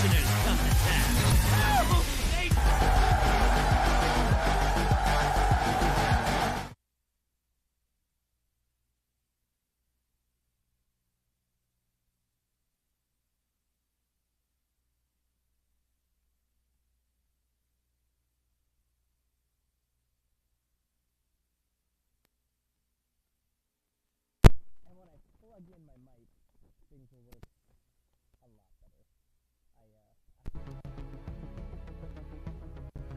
extortioners come to town. Oh, And when I plug in my mic, things will work a lot better.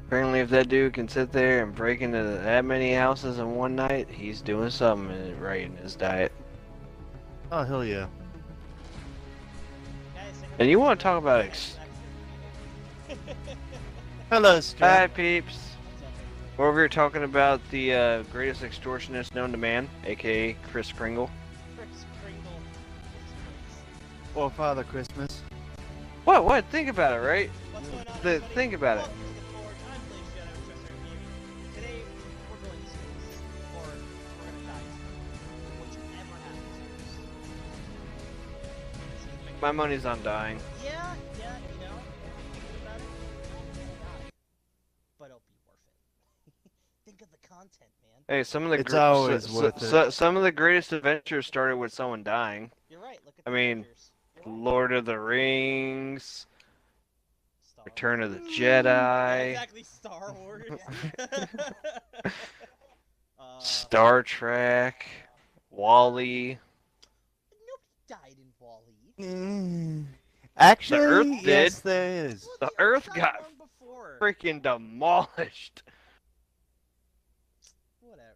Apparently, if that dude can sit there and break into that many houses in one night, he's doing something right in his diet. Oh, hell yeah. And you want to talk about Hello, Scott. Hi, peeps. We're over here talking about the greatest extortionist known to man, aka Kris Kringle. Kris Kringle. Or Father Christmas. What? Think about it, right? What's going on, everybody? Think about it. Welcome to the Forge. I'm Blaze Shadow, Trust Our Gaming. Today, we're going to space. Or, we're going to die. Whichever happens first. My money's on dying. Yeah, you know, think about it. Die. But it'll be worth it. Think of the content, man. Hey, some of the It's always worth it. some of the greatest adventures started with someone dying. You're right, look at I the mean, Avengers. You're right. Lord of the Rings, Star Return of the Wars. Jedi. Yeah, exactly, Star Wars. Star Trek, Wall-E. Nobody died in Wall-E. Actually, The Earth yes, did. there is. The Look, Earth died got long before. freaking demolished. Whatever.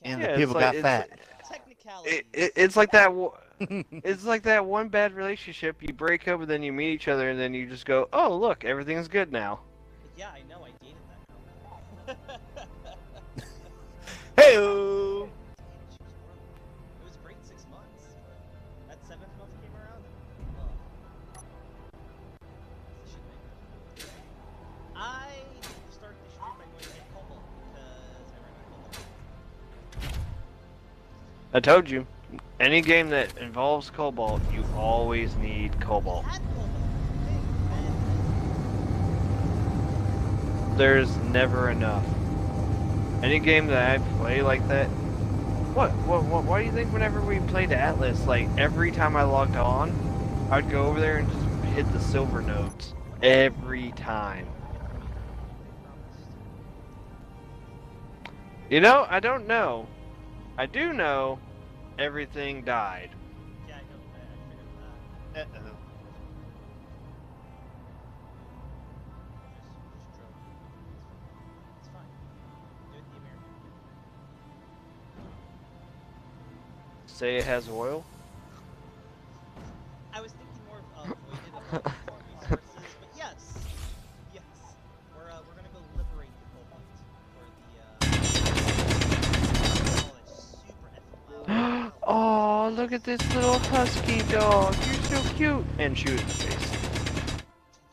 And Technicality. the people got fat. Technicality. It's like that. It's like that one bad relationship. You break up and then you meet each other and then you just go, "Oh, look, everything's good now." Yeah, I know. I dated that girl. Hey-o! It was great 6 months. That 7th month came around. I started the stream by going to get Cobalt because I ran out of Cobalt. I told you, any game that involves Cobalt, you always need Cobalt. I had Cobalt. There's never enough. Any game that I play like that. Why do you think whenever we played Atlas, like every time I logged on, I'd go over there and just hit the silver nodes every time. You know, I don't know. I do know everything died. Yeah, I know. I figured that. Uh-oh. Just drove. It's fine. Do it the American way. Say it has oil. I was thinking more of voided of resources, but yes, we're gonna go liberate the Cobalt for the oh, it's super effing loud. Oh, look at this little husky dog. You're so cute. And shoot it in the face.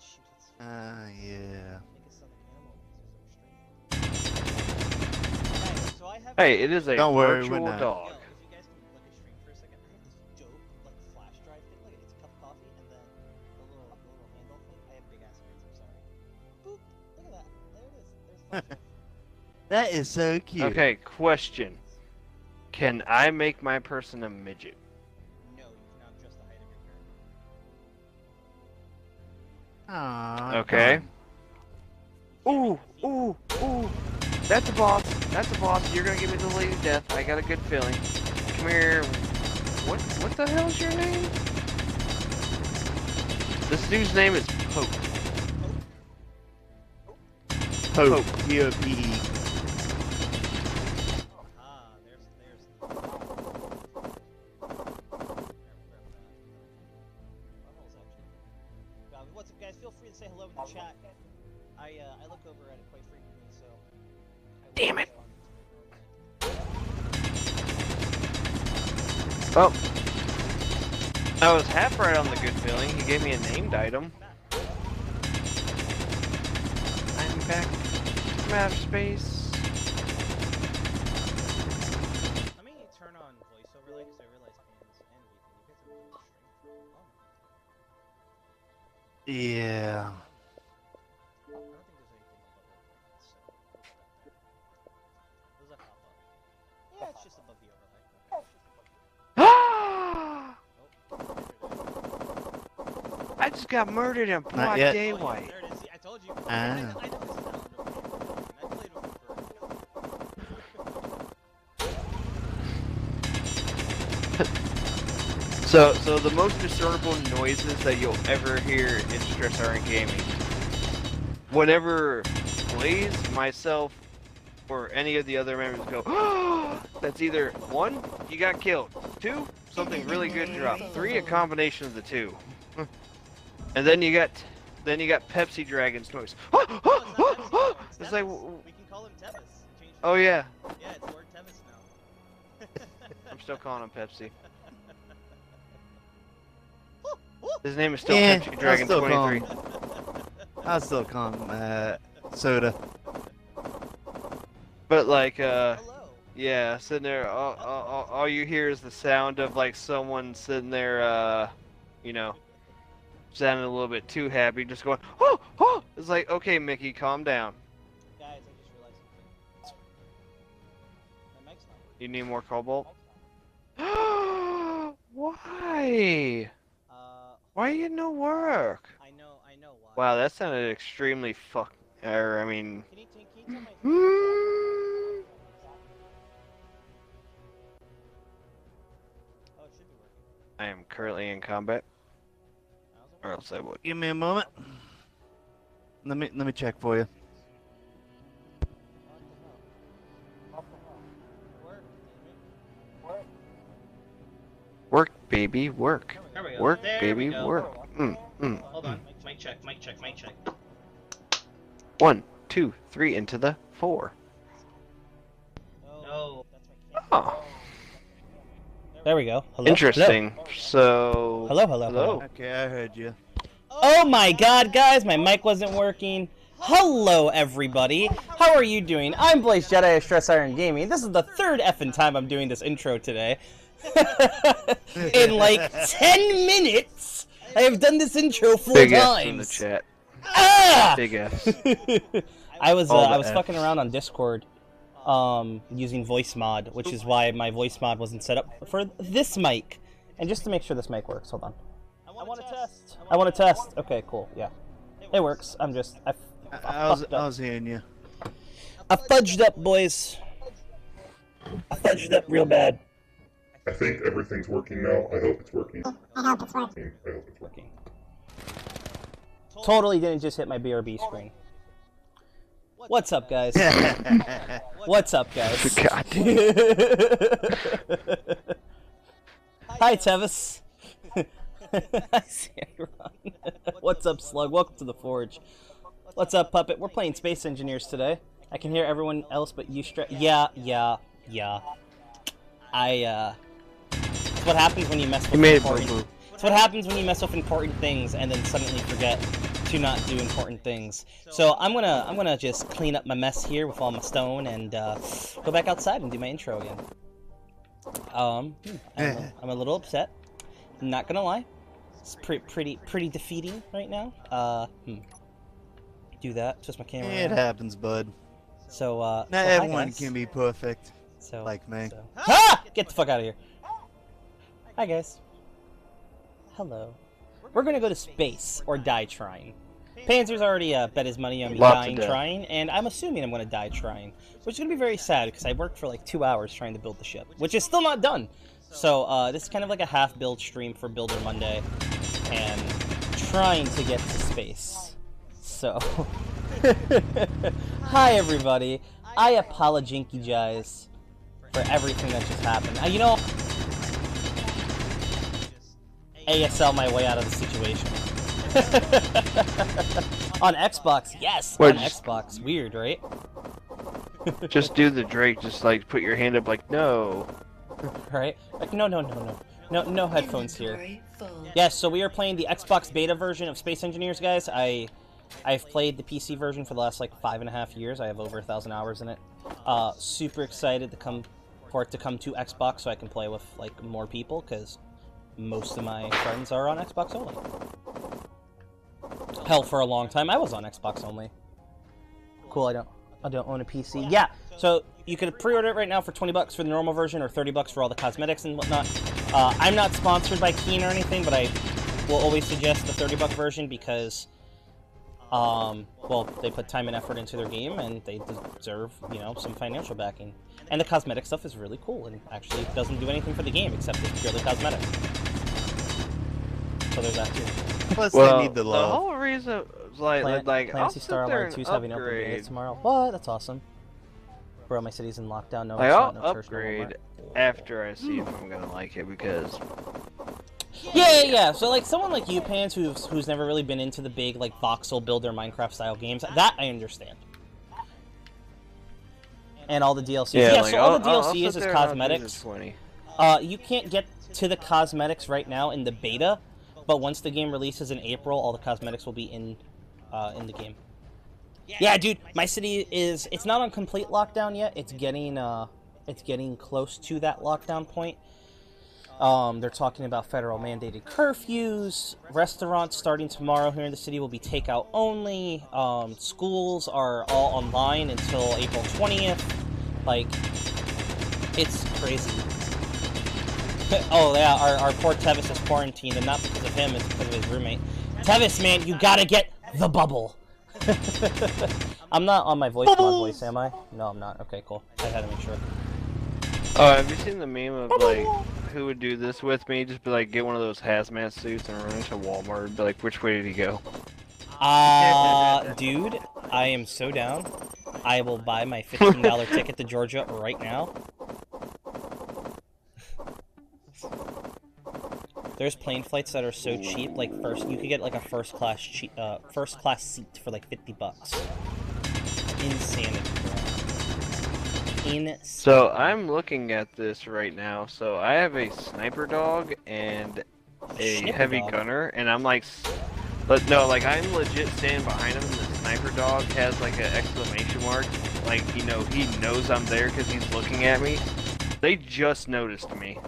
Shoot, it's Yeah. make a southern animal so so I have Hey, it is a Don't worry, we're virtual not. dog. Yo, if you guys can look at stream for a second, I have this dope like flash drive thing. Look at it, it's a cup of coffee and then the little handle thing. I have big ass hands, I'm sorry. Boop! Look at that. There it is. There's the flash drive. That is so cute. Okay, question. Can I make my person a midget? No, you cannot adjust the height of your character. Aww, Okay. come Ooh. That's a boss. That's a boss. You're gonna give me the lady death. I got a good feeling. Come here. What the hell's your name? This dude's name is Pope. Pope. P-O-P-E. Ah, there's what's up, guys? Feel free to say hello in the chat. I look over at it quite frequently, so. Damn it. Oh. I was half right on the good feeling. He gave me a named item. I'm back from outer space. Let me turn on voice overlay because I realize hands and everything. You guys have really Yeah. I don't think there's anything above overlay, so there's a pop-up. Yeah, it's just above the overlay. I just got murdered in Not broad yet. daylight. There it is. See, I told you. Ah. I know this sound. Okay, I played with it So the most discernible noises that you'll ever hear in Stress Iron Gaming. Whenever Blaze, myself, or any of the other members go, that's either 1, you got killed, 2, something really good dropped, 3, a combination of the 2. And then you got Pepsi Dragon's noise. for. No, it's not Pepsi, It's like, We can call him Tevis. Change oh yeah, Yeah, it's Lord Tevis now. I'm still calling him Pepsi. His name is still Yeah, Pepsi I'll Dragon still call 23. him. I'll still call him Soda. But like, Hello. yeah, sitting there, all you hear is the sound of like someone sitting there, you know, sounding a little bit too happy, just going, oh! It's like, okay, Mickey, calm down. Guys, I just realized something. My mic's not working. You need more cobalt? Why? Why you no work? I know why. Wow, that sounded extremely I mean... Can you tell my Hmm. Oh, it should be working. I am currently in combat, How's it or working? else I would. Give me a moment. Let me check for you. What the hell? Work, damn it. Work, baby, work. There we go. Work, There baby, we go. work. Hold on. Mic check. 1, 2, 3 into the 4. No. That's my camera. Oh, There we go. Hello. interesting. So. Hello. Okay, I heard you. Oh my god, guys, my mic wasn't working. Hello, everybody. How are you doing? I'm Blaze Jedi of Stress Iron Gaming. This is the third effing time I'm doing this intro today. In like 10 minutes, I have done this intro 4 Big F times. in the chat. Ah! Big F. I was All the I was Fs. fucking around on Discord, using voice mod, which is why my voice mod wasn't set up for this mic. And just to make sure this mic works, hold on. I want to test. Okay, cool. Yeah, it works. I I was hearing you. fudged up, boys. I fudged up real bad. I think everything's working now. I hope it's working. I hope it's working. Working. Totally didn't just hit my BRB screen. What's up, guys? What's up, guys? God. Hi, Tevis. I see you, Ron. What's up, Slug? Welcome to the Forge. What's up, Puppet? We're playing Space Engineers today. I can hear everyone else but you. Yeah. It's what happens when you mess with You made it, important. boo-boo. It's what happens when you mess with important things and then suddenly forget to not do important things. So I'm gonna just clean up my mess here with all my stone and go back outside and do my intro again. I'm a little upset. I'm not gonna lie. It's pretty defeating right now. Do that. Twist my camera. It around. happens, bud. So Not so hi, everyone guys. can be perfect. So, like me. Ah! Get the fuck out of here. Hi, guys. Hello. We're gonna go to space or die trying. Panzer's already bet his money on me Lots of dying death. trying, and I'm assuming I'm gonna die trying, which is gonna be very sad because I worked for like 2 hours trying to build the ship, which is still not done. So this is kind of like a half build stream for Builder Monday, and trying to get to space. So, hi everybody. I apologize for everything that just happened. You know, ASL my way out of the situation. On Xbox, yes, What, on just- Xbox. Weird, right? Just do the Drake, just like put your hand up like, no. Right? Like, no headphones here. Yes, so we are playing the Xbox beta version of Space Engineers, guys. I've played the PC version for the last like 5.5 years. I have over 1,000 hours in it. Super excited for it to come to Xbox so I can play with like more people because most of my friends are on Xbox only. Hell, for a long time, I was on Xbox only. Cool, I don't own a PC. Yeah, so you could pre-order it right now for $20 for the normal version or $30 for all the cosmetics and whatnot. I'm not sponsored by Keen or anything, but I will always suggest the $30 version because, well, they put time and effort into their game and they deserve, you know, some financial backing. And the cosmetic stuff is really cool and actually doesn't do anything for the game except it's purely cosmetic. So there's that too. Plus, Well, they need the love. whole reason, like, I'll Fantasy sit Star there Online and 2's having open beta upgrade. tomorrow. What? That's awesome. Bro, my city's in lockdown. No, Like, restaurant, I'll no church, no upgrade Walmart. after I see if I'm gonna like it because Yeah. So like someone like you, Pans, who's never really been into the big like voxel builder Minecraft style games, that I understand. And all the DLC. Yeah, like, so all the I'll DLC is sit there and I'll do the cosmetics. 20. You can't get to the cosmetics right now in the beta, but once the game releases in April, all the cosmetics will be in the game. Yeah, dude, my city it's not on complete lockdown yet. It's getting close to that lockdown point. They're talking about federal mandated curfews. Restaurants starting tomorrow here in the city will be takeout only. Schools are all online until April 20th. Like, it's crazy. Oh yeah, our poor Tevis is quarantined, and not because of him, it's because of his roommate. Tevis, man, you gotta get the bubble. I'm not on my voice voice, am I? No, I'm not. Okay, cool. I had to make sure. Oh, have you seen the meme of like who would do this with me? Just be like, get one of those hazmat suits and run into Walmart and be like, which way did he go? Dude, I am so down. I will buy my $15 ticket to Georgia right now. There's plane flights that are so cheap, like you could get like a first class seat for like $50. Insanity, bro. Insane. So I'm looking at this right now. So I have a sniper dog and a Sniper heavy dog? gunner, and I'm like, but no, like I'm legit standing behind him, and the sniper dog has like an exclamation mark, like you know he knows I'm there because he's looking at me. They just noticed me.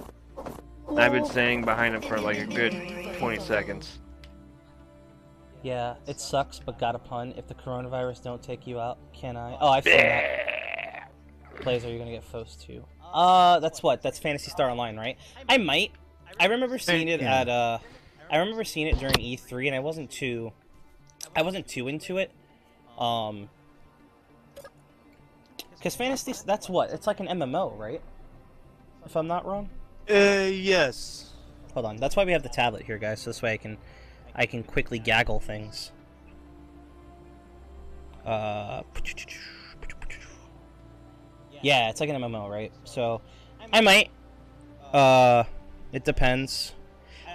And I've been standing behind him for like a good 20 seconds. Yeah, it sucks, but got a pun. If the coronavirus don't take you out, can I? Oh, I've seen that. Plays, are you gonna get Fos too? That's what? That's Phantasy Star Online, right? I might. I remember seeing it at I remember seeing it during E3, and I wasn't too into it. Because Phantasy, that's what? It's like an MMO, right? If I'm not wrong. Yes. Hold on. That's why we have the tablet here, guys. So this way I can quickly gaggle things. Yeah, it's like an MMO, right? So I might. It depends.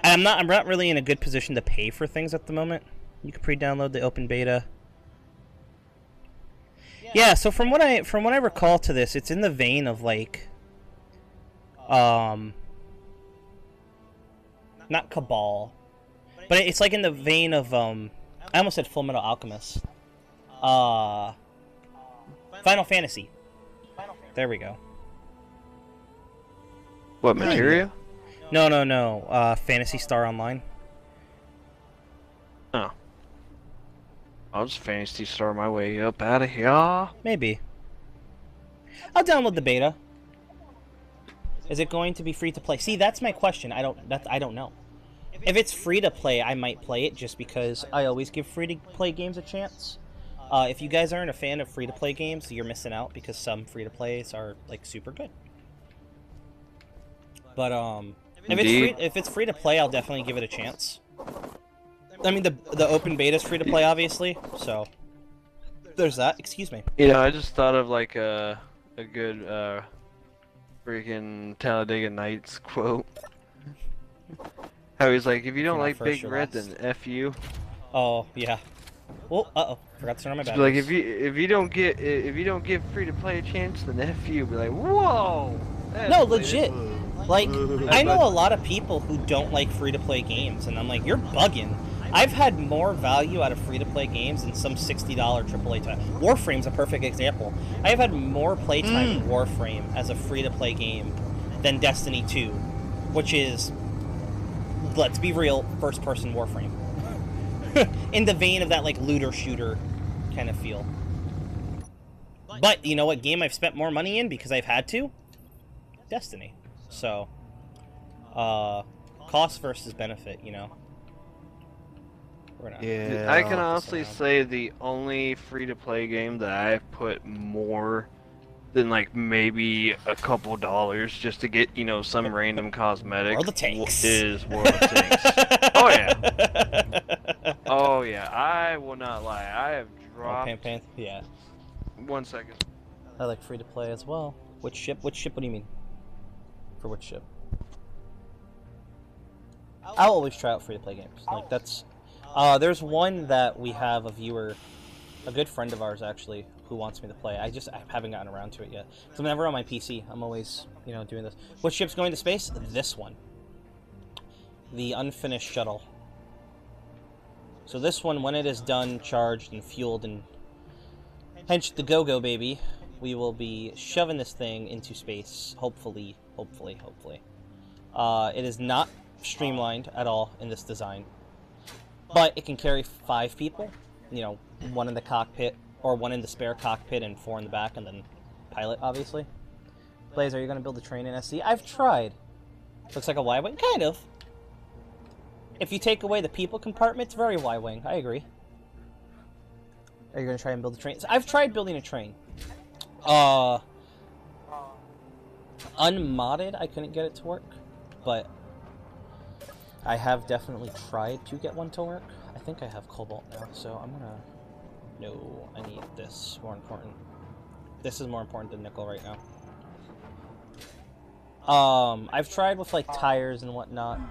And I'm not really in a good position to pay for things at the moment. You can pre-download the open beta. Yeah, so from what I recall to this, it's in the vein of like not Cabal, but it's like in the vein of I almost said Full Metal Alchemist. Final Fantasy. There we go. What materia? No. Phantasy Star Online. Oh. I'll just Phantasy Star my way up out of here. Maybe. I'll download the beta. Is it going to be free to play? See, that's my question. I don't know. If it's free to play, I might play it just because I always give free to play games a chance. If you guys aren't a fan of free to play games, you're missing out because some free to plays are like super good. But if it's free to play, I'll definitely give it a chance. I mean, the open beta is free to play, obviously. So there's that. Excuse me. You know, I just thought of like a good freaking Talladega Nights quote. How he's like, if you don't like Big Red, then F you. Oh yeah. Oh, forgot to turn on my Just batteries. be like, if you don't give free to play a chance, then F you. Be like, whoa. No, legit. Like, I know a lot of people who don't like free-to-play games, and I'm like, you're bugging. I've had more value out of free-to-play games than some $60 AAA title. Warframe's a perfect example. I have had more playtime in Warframe as a free-to-play game than Destiny 2, which is, let's be real, first-person Warframe. in the vein of that like looter shooter kind of feel. But you know what game I've spent more money in because I've had to? Destiny. So, cost versus benefit, you know. We're gonna Yeah. I can I'll honestly just, say the only free-to-play game that I've put more than like maybe a couple dollars just to get, you know, some random cosmetic World of Tanks. is World of Tanks. Oh yeah. Oh yeah. I will not lie. I have dropped. Yeah. 1 second. I like free to play as well. Which ship? Which ship? What do you mean? For which ship? I'll always try out free to play games. Like that's. There's one that we have a viewer, a good friend of ours actually, who wants me to play. I haven't gotten around to it yet. So I'm never on my PC. I'm always, you know, doing this. What ship's going to space? This one. The unfinished shuttle. So this one, when it is done, charged, and fueled, and hence the go-go baby, we will be shoving this thing into space. Hopefully. It is not streamlined at all in this design. But it can carry 5 people, you know, 1 in the cockpit, or 1 in the spare cockpit and 4 in the back, and then pilot, obviously. Blaze, are you going to build a train in SC? I've tried. Looks like a Y-Wing? Kind of. If you take away the people compartment, it's very Y-Wing. I agree. Are you going to try and build a train? I've tried building a train. Unmodded, I couldn't get it to work, but I have definitely tried to get one to work. I think I have Cobalt now, so I'm gonna... No, I need this. More important. This is more important than nickel right now. I've tried with, like, tires and whatnot,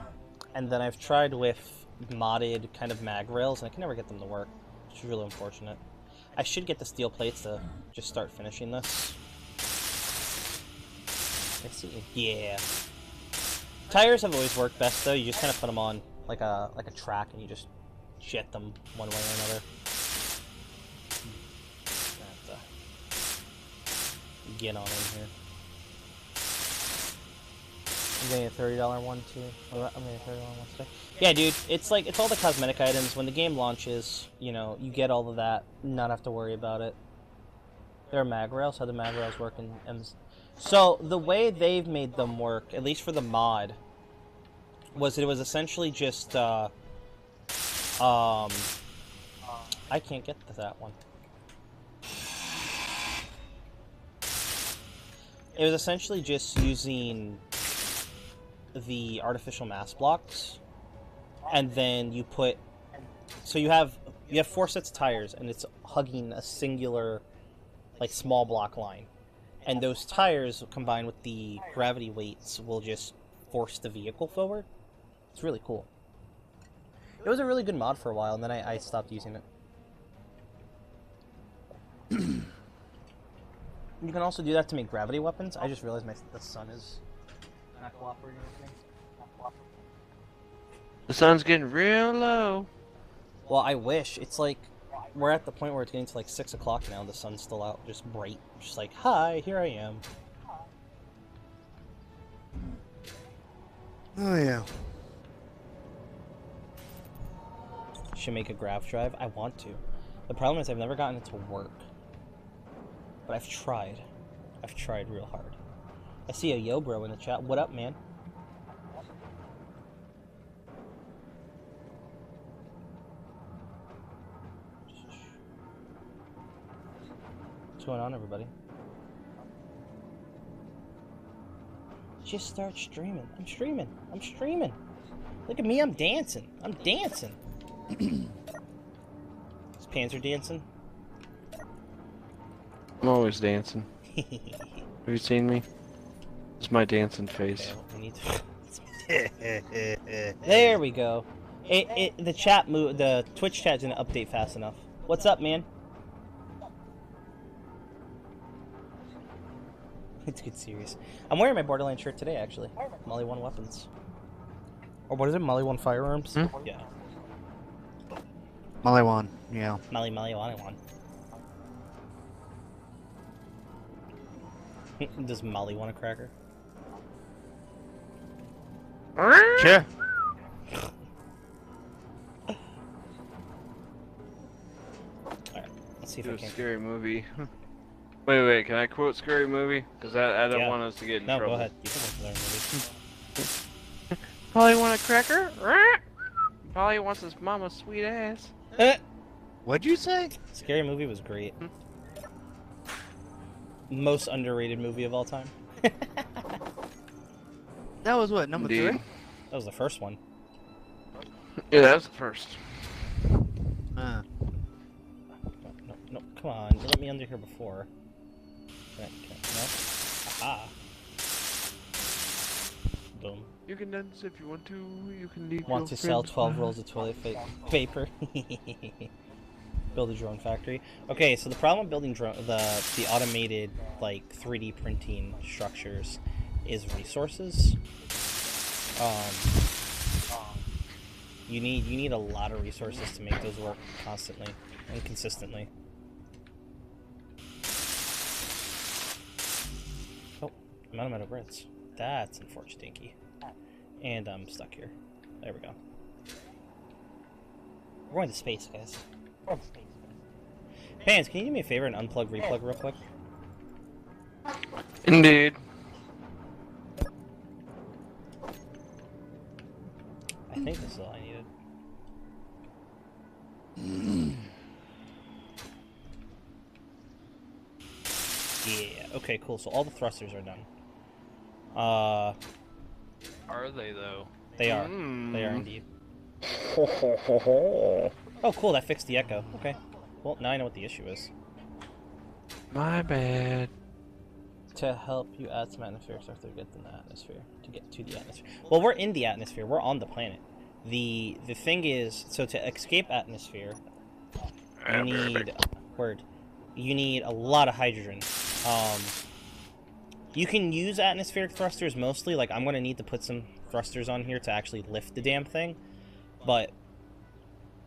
and then I've tried with modded kind of mag rails, and I can never get them to work, which is really unfortunate. I should get the steel plates to just start finishing this. Let's see. Yeah. Tires have always worked best though. You just kind of put them on like a track and you just jet them one way or another. Get on in here. I'm getting a $30 one too. I'm getting a $30 one today. Yeah, dude. It's like it's all the cosmetic items. When the game launches, you know, you get all of that. Not have to worry about it. There are mag rails. How do mag rails work in M's? So, the way they've made them work, at least for the mod, was it was essentially just, I can't get to that one. It was essentially just using the artificial mass blocks, and then you put, so you have 4 sets of tires, and it's hugging a singular, like, small block line. And those tires, combined with the gravity weights, will just force the vehicle forward. It's really cool. It was a really good mod for a while, and then I stopped using it. You can also do that to make gravity weapons. I just realized the sun is not cooperating with me. The sun's getting real low. Well, I wish. It's like, we're at the point where it's getting to like 6 o'clock now, and the sun's still out, just bright. Just like, hi, here I am. Oh, yeah. Should make a grav drive. I want to. The problem is I've never gotten it to work. But I've tried. I've tried real hard. I see a yo bro in the chat. What up, man? What's going on, everybody? Just start streaming. I'm streaming. I'm streaming. Look at me. I'm dancing. I'm dancing. Is Panzer dancing? I'm always dancing. Have you seen me? It's my dancing face. Okay, we need to... There we go. The chat the Twitch chat didn't update fast enough. What's up, man? Let's get serious. I'm wearing my Borderlands shirt today, actually. Molly 1 Weapons. Or what is it? Molly 1 Firearms? Hmm? Yeah. Molly 1, yeah. Molly 1. Does Molly want a cracker? Sure. Let's see if Do I a can. scary movie. Wait, can I quote scary movie? Because I don't Yeah. want us to get in No, trouble. go ahead. You can look at movie. Polly want a cracker? Polly wants his mama's sweet ass. What'd you say? Scary movie was great. Most underrated movie of all time. That was what, number Indeed. 3? That was the first one. Yeah, that was the first. Uh, No, come on. You let me under here before. No? Aha. Boom. You can dance if you want to. You can leave Want your to sell friends 12 behind. rolls of toilet paper? Build a drone factory. Okay, so the problem with building the automated like 3D printing structures is resources. You need a lot of resources to make those work constantly and consistently. Oh, I'm out of Brits. That's unfortunate, Dinky. And I'm stuck here. There we go. We're going to space, guys. Pans, can you do me a favor and unplug, replug real quick? Indeed. I think this is all I needed. Yeah, okay, cool. So all the thrusters are done. Are they though? They are. Mm. They are indeed. Oh, cool, that fixed the echo. Okay. Well, now I know what the issue is. My bad. To help you add some atmosphere stuff to get in the atmosphere. To get to the atmosphere. Well, we're in the atmosphere. We're on the planet. The thing is, so to escape atmosphere, you need you need a lot of hydrogen. You can use atmospheric thrusters mostly. Like, I'm gonna need to put some thrusters on here to actually lift the damn thing, but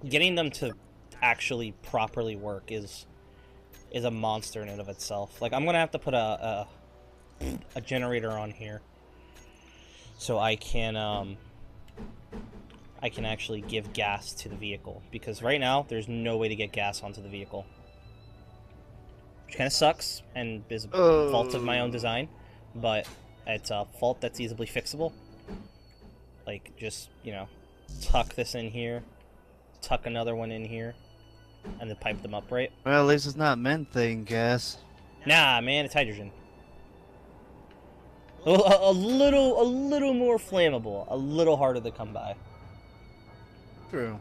getting them to actually properly work is a monster in and of itself. Like, I'm gonna have to put a generator on here so I can actually give gas to the vehicle, because right now there's no way to get gas onto the vehicle, which kind of sucks and is a fault of my own design, but it's a fault that's easily fixable. Like, just, you know, tuck this in here, tuck another one in here, and then pipe them up right. well, at least it's not methane gas. Nah, man, it's hydrogen. A little more flammable, a little harder to come by. True.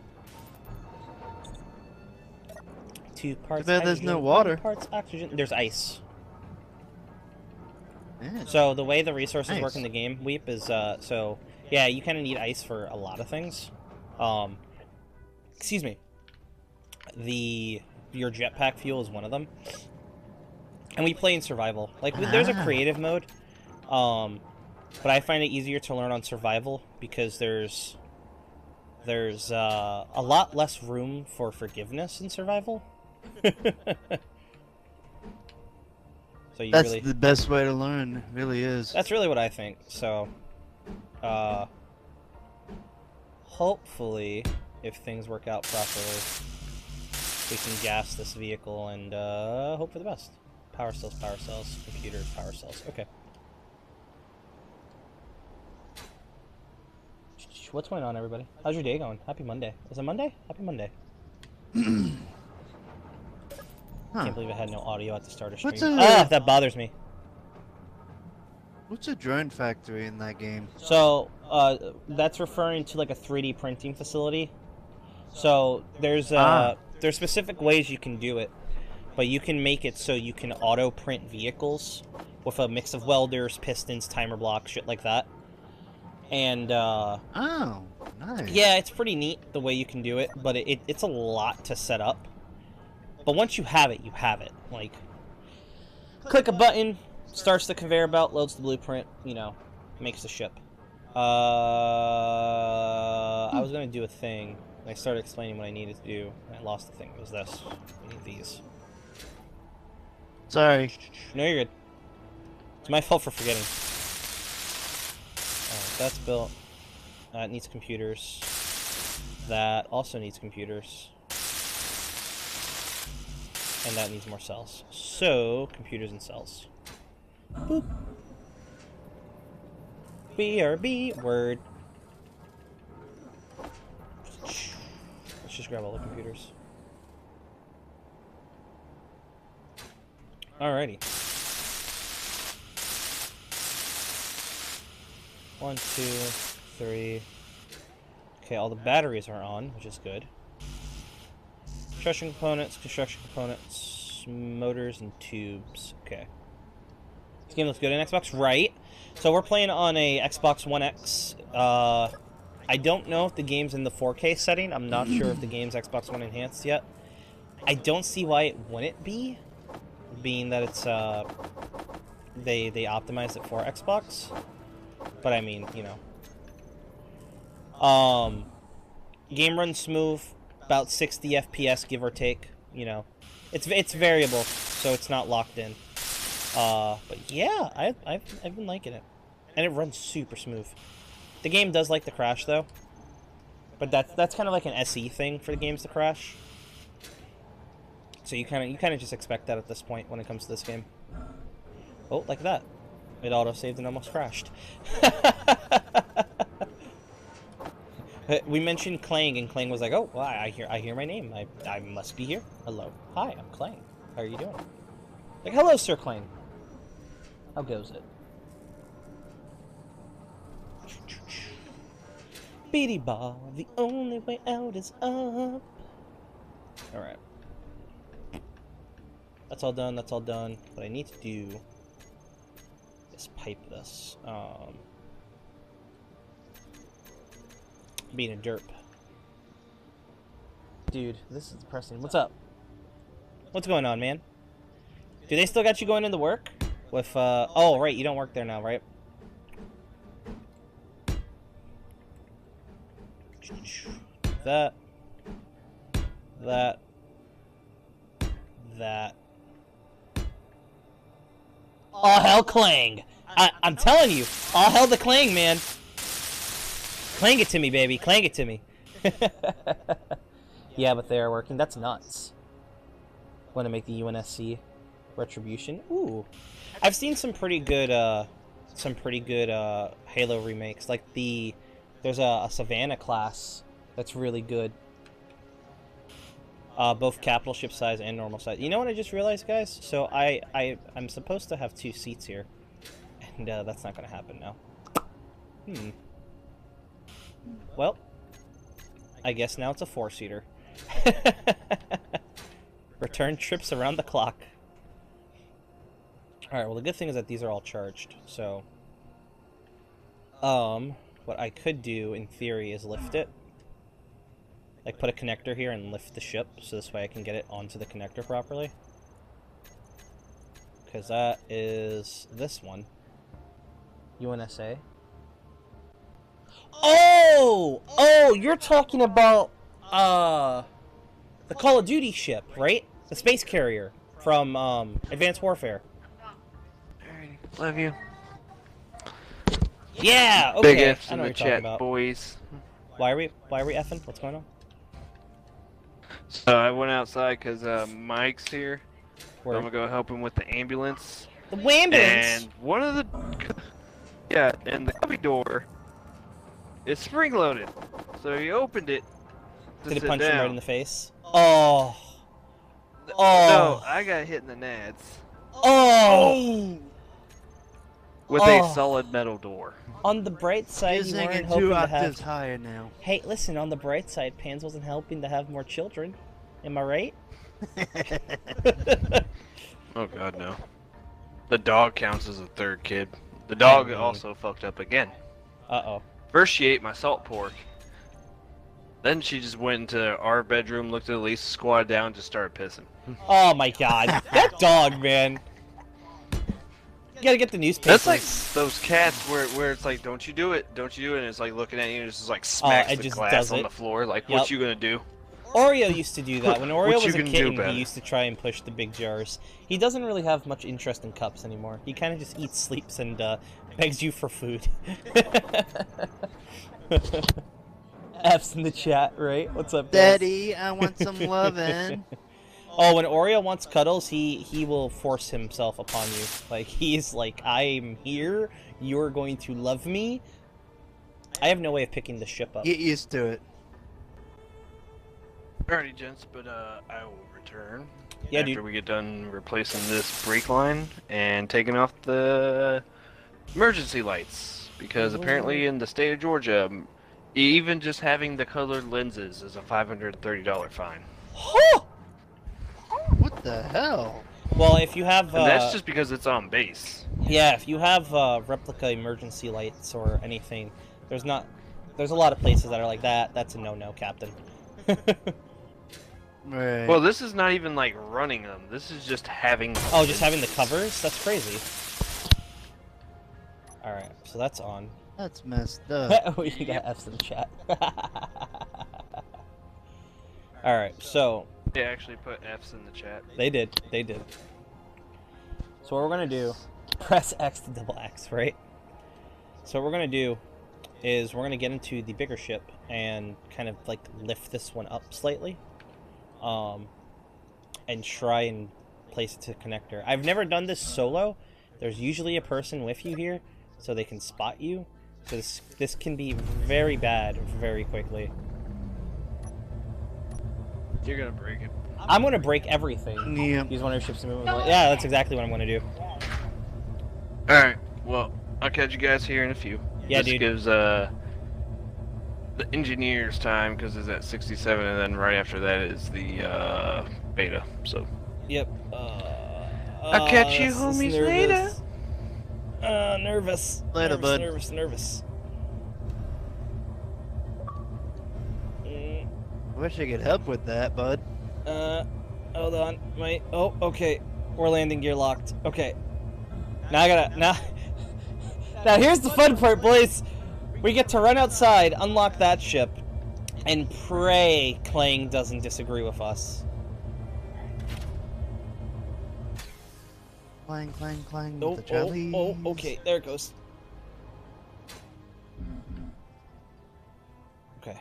2 parts bad there's hydrogen, no 1 water. parts oxygen. There's ice. Yeah. So the way the resources work Nice. in the game, Weep, is so yeah, you kind of need ice for a lot of things. Excuse me. Your jetpack fuel is one of them, and we play in survival. Like, there's a creative mode, but I find it easier to learn on survival because there's a lot less room for forgiveness in survival. So you That's really, the best way to learn, it really is. that's really what I think. So, hopefully, if things work out properly, we can gas this vehicle and hope for the best. Power cells, computers, power cells. Okay. What's going on, everybody? How's your day going? Happy Monday. Is it Monday? Happy Monday. Huh. Can't believe I had no audio at the start of stream. What's a- That bothers me. What's a drone factory in that game? So, that's referring to like a 3D printing facility. So there's specific ways you can do it, but you can make it so you can auto print vehicles with a mix of welders, pistons, timer blocks, shit like that. And Oh, nice. yeah, it's pretty neat the way you can do it, but it's a lot to set up. But once you have it, you have it. Like, click a button, starts the conveyor belt, loads the blueprint, you know, makes the ship. I was gonna do a thing, and I started explaining what I needed to do, and I lost the thing. It was this. We need these. Sorry. No, you're good. It's my fault for forgetting. Alright, that's built. That needs computers. That also needs computers. and that needs more cells. So, computers and cells. Boop. BRB, word. Let's just grab all the computers. Alrighty. 1, 2, 3. Okay, all the batteries are on, which is good. Construction components, motors, and tubes. Okay. This game looks good on Xbox, right? So we're playing on a Xbox One X. I don't know if the game's in the 4K setting. I'm not sure if the game's Xbox One enhanced yet. I don't see why it wouldn't be, being that it's they optimized it for Xbox. But I mean, you know. Game runs smooth, about 60 FPS, give or take. You know, it's variable, so it's not locked in. But yeah, I've been liking it, and it runs super smooth. The game does like to crash though, but that's kind of like an SE thing for the games to crash. So you kind of just expect that at this point when it comes to this game. Oh, like that. It auto-saved and almost crashed. We mentioned Clang, and Clang was like, "Oh, well, I hear my name. I must be here. Hello, hi, I'm Clang. How are you doing?" Like, "Hello, Sir Clang. How goes it?" Beady bar, the only way out is up. All right. That's all done. That's all done. What I need to do is pipe this. Being a derp. Dude, this is depressing. What's up? What's going on, man? Do they still got you going into work? With, oh, right, you don't work there now, right? That. All hell Clang! I'm telling you, all hell the Clang, man! Clang it to me, baby. Clang it to me. Yeah, but they are working. That's nuts. Want to make the UNSC Retribution? Ooh, I've seen some pretty good Halo remakes. Like there's a Savannah class that's really good. Both capital ship size and normal size. You know what I just realized, guys? So I'm supposed to have 2 seats here, and that's not gonna happen now. Well, I guess now it's a 4-seater. Return trips around the clock. Alright, well the good thing is that these are all charged, so... what I could do, in theory, is lift it. Like, put a connector here and lift the ship, so this way I can get it onto the connector properly. Because that is this one. UNSA. Oh, you're talking about the Call of Duty ship, right? The space carrier from Advanced Warfare. Alrighty, love you. Yeah, okay. Big F's I know in what the you're talking chat, about. boys. Why are we effing? What's going on? So I went outside because Mike's here. So Word. I'm gonna go help him with the ambulance. The ambulance. And one of the and the cubby door is spring loaded. So he opened it to Did it sit punch down. him right in the face? Oh. No, Oh. I got hit in the nads Oh. with Oh. a solid metal door. On the bright side, He's you weren't singing hoping 2 to have. octaves higher now. Hey, listen. On the bright side, Pans wasn't helping to have more children. Am I right? Oh god, no. The dog counts as a third kid. The dog I mean- also fucked up again. Uh-oh. First she ate my salt pork. Then she just went into our bedroom, looked at Elise, squatted down, and just started pissing. Oh my god. That dog, man. You gotta get the newspapers. That's like those cats where it's like, don't you do it, and it's like looking at you and it's just like smacks it the just glass does on it. the floor. Like, Yep. what you gonna do? Oreo used to do that. When Oreo What you was a gonna do kitten, about he it? used to try and push the big jars. He doesn't really have much interest in cups anymore. He kind of just eats, sleeps, and begs you for food. F's in the chat, right? What's up, guys? Daddy, I want some lovin'. Oh, when Oreo wants cuddles, he will force himself upon you. Like, he's like, I'm here, you're going to love me. I have no way of picking the ship up. Get used to it. Alrighty, gents, but I will return Yeah, after dude. we get done replacing this brake line and taking off the emergency lights, because apparently in the state of Georgia, even just having the colored lenses is a $530 fine. What the hell? Well, if you have, And that's just because it's on base. yeah, if you have replica emergency lights or anything, there's a lot of places that are like that. That's a no-no, Captain. Right. Well, this is not even like running them. This is just having. Oh, just having the covers? That's crazy. Alright, so that's on. That's messed up. We got F's in the chat. Alright, so They actually put F's in the chat. they did. So what we're gonna do, press X to double X, right? So what we're gonna do is we're gonna get into the bigger ship and kind of like lift this one up slightly. And try and place it to the connector. I've never done this solo. There's usually a person with you here, so they can spot you. So this can be very bad very quickly. You're gonna break it. I'm gonna break everything. Yeah. Use one of your ships to move. Yeah, that's exactly what I'm gonna do. Alright, well, I'll catch you guys here in a few. Yeah, this dude. gives the engineers time, because it's at 67, and then right after that is the beta, so. Yep. I'll catch you this is homies nervous. Nervous. Later, nervous, bud. Nervous. I wish I could help with that, bud. Hold on. Wait. Oh, okay. We're landing gear locked. Okay. Now I gotta. Now here's the fun part, boys. We get to run outside, unlock that ship, and pray Clang doesn't disagree with us. Clang, clang, clang Oh, with the jellies. okay. There it goes. Okay.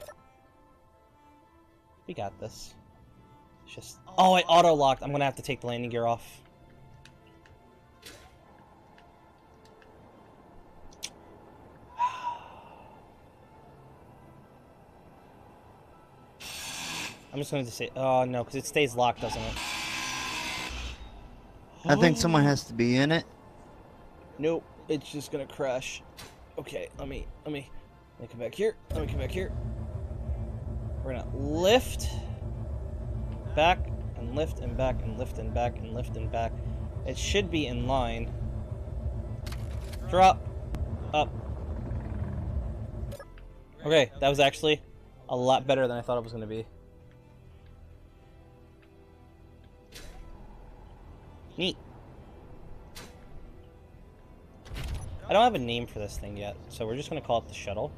We got this. It's just. Oh, I auto locked. I'm gonna have to take the landing gear off. I'm just going to say, oh no, because it stays locked, doesn't it? I think someone has to be in it. Nope, it's just gonna crash. Okay, let me come back here. Let me come back here. We're gonna lift, back, and lift, and back, and lift, and back, and lift, and back. It should be in line. Drop, up. Okay, that was actually a lot better than I thought it was gonna be. Neat. I don't have a name for this thing yet, so we're just gonna call it the shuttle.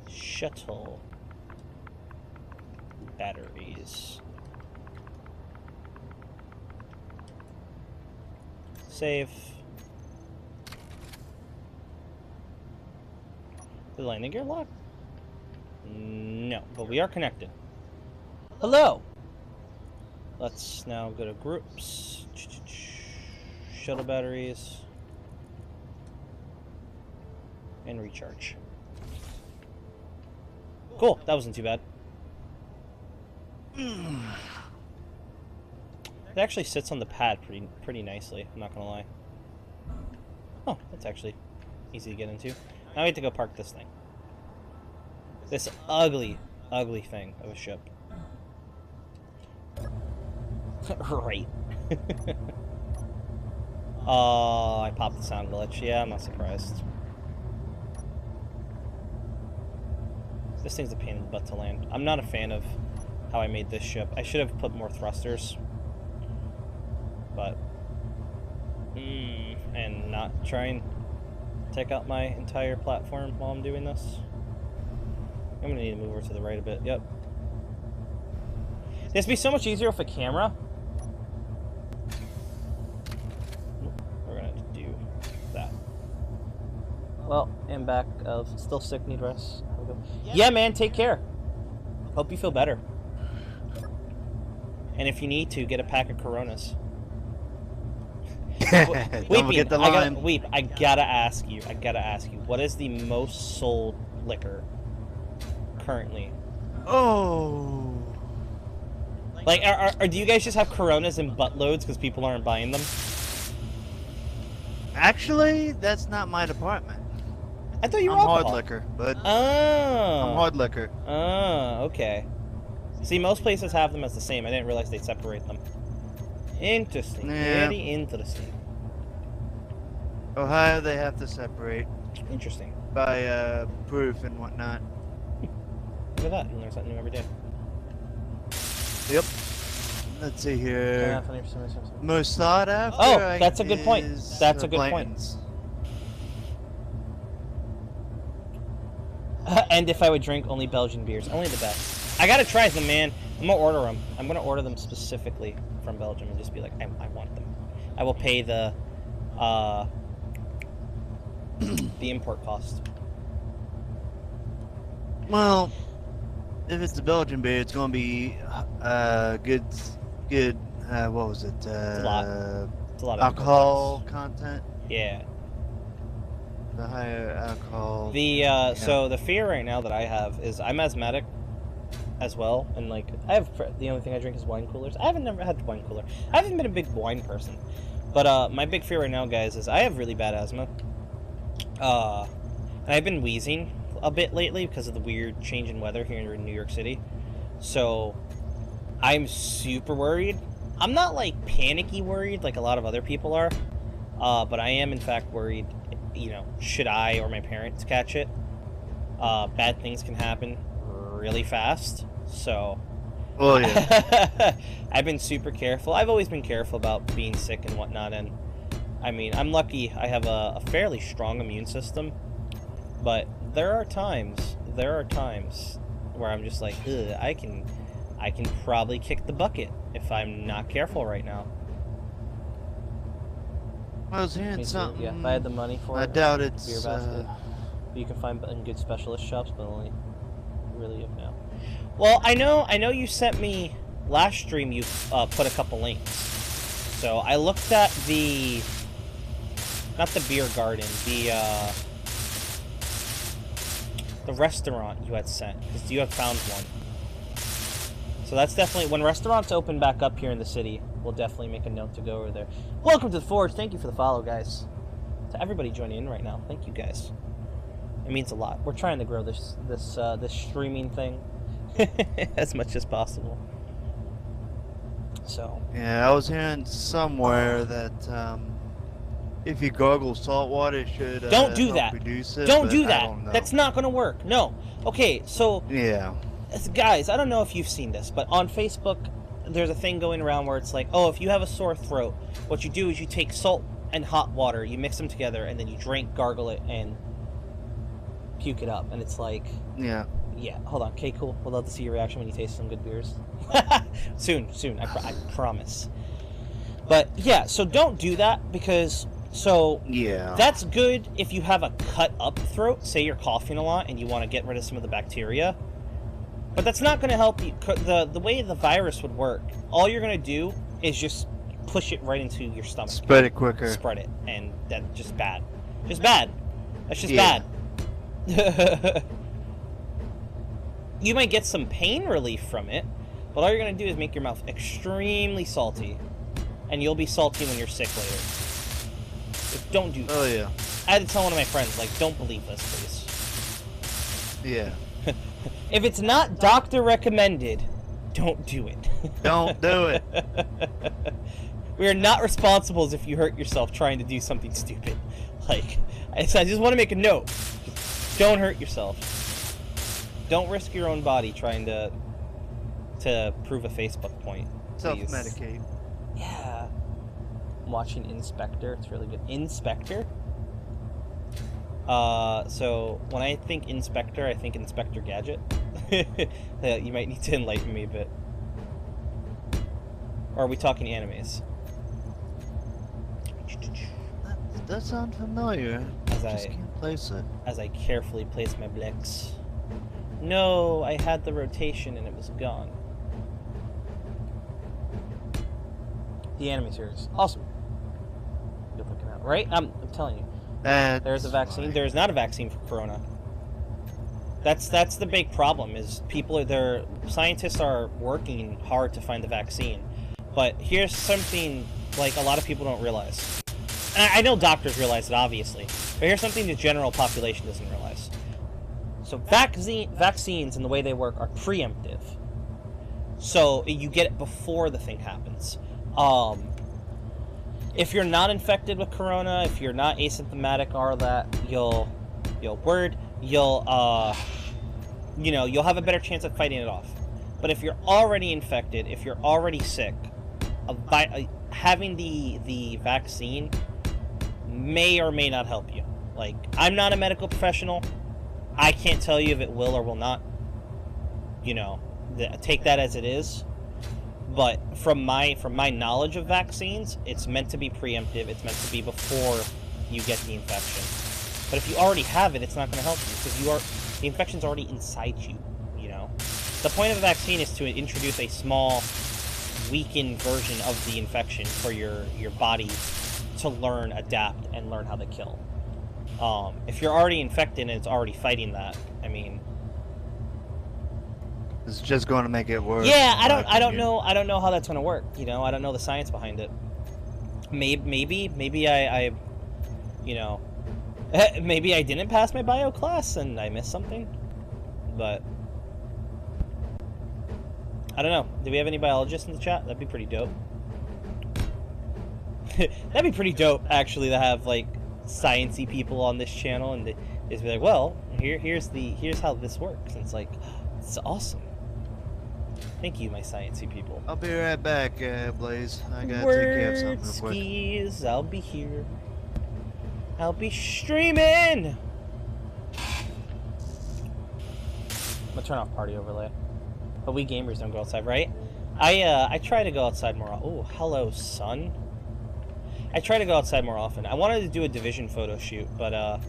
Shuttle batteries. Save. The landing gear lock? No, but we are connected. Hello! Let's now go to groups. Shuttle batteries. And recharge. Cool, that wasn't too bad. It actually sits on the pad pretty nicely, I'm not gonna lie. Oh, that's actually easy to get into. Now we have to go park this thing. This ugly, ugly thing of a ship. Right. Oh, I popped the sound glitch. Yeah, I'm not surprised. This thing's a pain in the butt to land. I'm not a fan of how I made this ship. I should have put more thrusters. But... and not try and take out my entire platform while I'm doing this. I'm gonna need to move over to the right a bit. Yep. This would be so much easier with a camera. We're gonna do that. Well, I'm back. Still sick, need rest. Yeah, man, take care. Hope you feel better. And if you need to, get a pack of Coronas. Don't forget the lime. I gotta ask you. What is the most sold liquor currently? Oh. Like, do you guys just have Coronas in buttloads because people aren't buying them? Actually, that's not my department. I thought you were I'm hard alcohol. liquor, but Oh. I'm hard liquor. Oh, okay. See, most places have them as the same. I didn't realize they'd separate them. Interesting. Yeah. Very interesting. Ohio, they have to separate Interesting. by proof and whatnot. Look at that. You learn something new every day. Yep. Let's see here. Yeah, Most sought after. Oh, that's a good point. is, That's a good point. Blanton's. And if I would drink only Belgian beers, only the best. I gotta try them, man. I'm gonna order them. I'm gonna order them specifically from Belgium and just be like, I want them. I will pay the import cost. Well, if it's the Belgian beer, it's gonna be good. What was it? It's a lot. It's a lot of Alcohol content. Yeah. The higher alcohol. The so the fear right now that I have is I'm asthmatic as well, and like the only thing I drink is wine coolers. I haven't never had wine cooler. I haven't been a big wine person, but my big fear right now, guys, is I have really bad asthma. And I've been wheezing a bit lately because of the weird change in weather here in New York City. So I'm super worried. I'm not like panicky worried like a lot of other people are, but I am in fact worried. You know, should I or my parents catch it? Bad things can happen really fast. So, Oh yeah. I've been super careful. I've always been careful about being sick and whatnot. And I mean, I'm lucky. I have a fairly strong immune system. But there are times where I'm just like, ugh, I can probably kick the bucket if I'm not careful right now. I was hearing Me too. something. Yeah, if I had the money for I it. doubt Beer it's. basket. You can find in good specialist shops, but only really if now. Well, I know you sent me last stream. You put a couple links, so I looked at not the beer garden, the restaurant you had sent, because you have found one. So that's definitely, when restaurants open back up here in the city, we'll definitely make a note to go over there. Welcome to the Forge. Thank you for the follow, guys. To everybody joining in right now, thank you guys. It means a lot. We're trying to grow this streaming thing as much as possible. So Yeah, I was hearing somewhere that if you gargle salt water, it should don't do help that. reduce it, Don't but do I that. don't know. That's not gonna work. No. Okay, so Yeah. guys, I don't know if you've seen this, but on Facebook, there's a thing going around where it's like, oh, if you have a sore throat, what you do is you take salt and hot water, you mix them together, and then you drink, gargle it, and puke it up. And it's like, Yeah. yeah, hold on. Okay, cool. We'd love to see your reaction when you taste some good beers. soon. I promise. But yeah, so don't do that because Yeah. that's good if you have a cut up throat. Say you're coughing a lot and you want to get rid of some of the bacteria. But that's not going to help you. The way the virus would work, all you're going to do is just push it right into your stomach. Spread it quicker. Spread it, and that's just bad. Just bad. That's just Yeah. bad. You might get some pain relief from it, but all you're going to do is make your mouth extremely salty, and you'll be salty when you're sick later. So don't do that. Oh yeah. I had to tell one of my friends, like, don't believe this, please. Yeah. If it's not doctor recommended, don't do it. Don't do it. We are not responsible if you hurt yourself trying to do something stupid. Like, I just want to make a note. Don't hurt yourself. Don't risk your own body trying to prove a Facebook point. Please. Self-medicate. Yeah. I'm watching Inspector. It's really good. Inspector? So when I think Inspector, I think Inspector Gadget. You might need to enlighten me a bit. Or are we talking animes? That does sound familiar. As just can't place it. as I carefully place my Blix. No, I had the rotation and it was gone. The anime series, awesome. Good looking out, right? I'm telling you. There's a vaccine. There's not a vaccine for Corona. That's the big problem. Is scientists are working hard to find the vaccine, but here's something like a lot of people don't realize. And I know doctors realize it, obviously, but here's something the general population doesn't realize. So vaccines and the way they work are preemptive. So you get it before the thing happens. If you're not infected with Corona, if you're not asymptomatic or all that, you'll have a better chance of fighting it off. But if you're already infected, if you're already sick, having the vaccine may or may not help you. Like, I'm not a medical professional. I can't tell you if it will or will not. Take that as it is. But from my knowledge of vaccines, it's meant to be preemptive. It's meant to be before you get the infection. But if you already have it, it's not going to help you because the infection's already inside you. The point of a vaccine is to introduce a small, weakened version of the infection for your body to learn, adapt, and learn how to kill. If you're already infected and it's already fighting that, I mean, it's just going to make it worse. Yeah, I don't know how that's going to work. I don't know the science behind it. Maybe I maybe I didn't pass my bio class and I missed something, but I don't know. Do we have any biologists in the chat? That'd be pretty dope. That'd be pretty dope, actually, to have like sciencey people on this channel and they just be like, well, here's how this works. And it's like, it's awesome. Thank you, my sciencey people. I'll be right back, Blaze. I gotta take care of something real quick. Skis, I'll be here. I'll be streaming. I'm gonna turn off party overlay. But we gamers don't go outside, right? I try to go outside more. Oh, hello, sun. I try to go outside more often. I wanted to do a Division photo shoot, but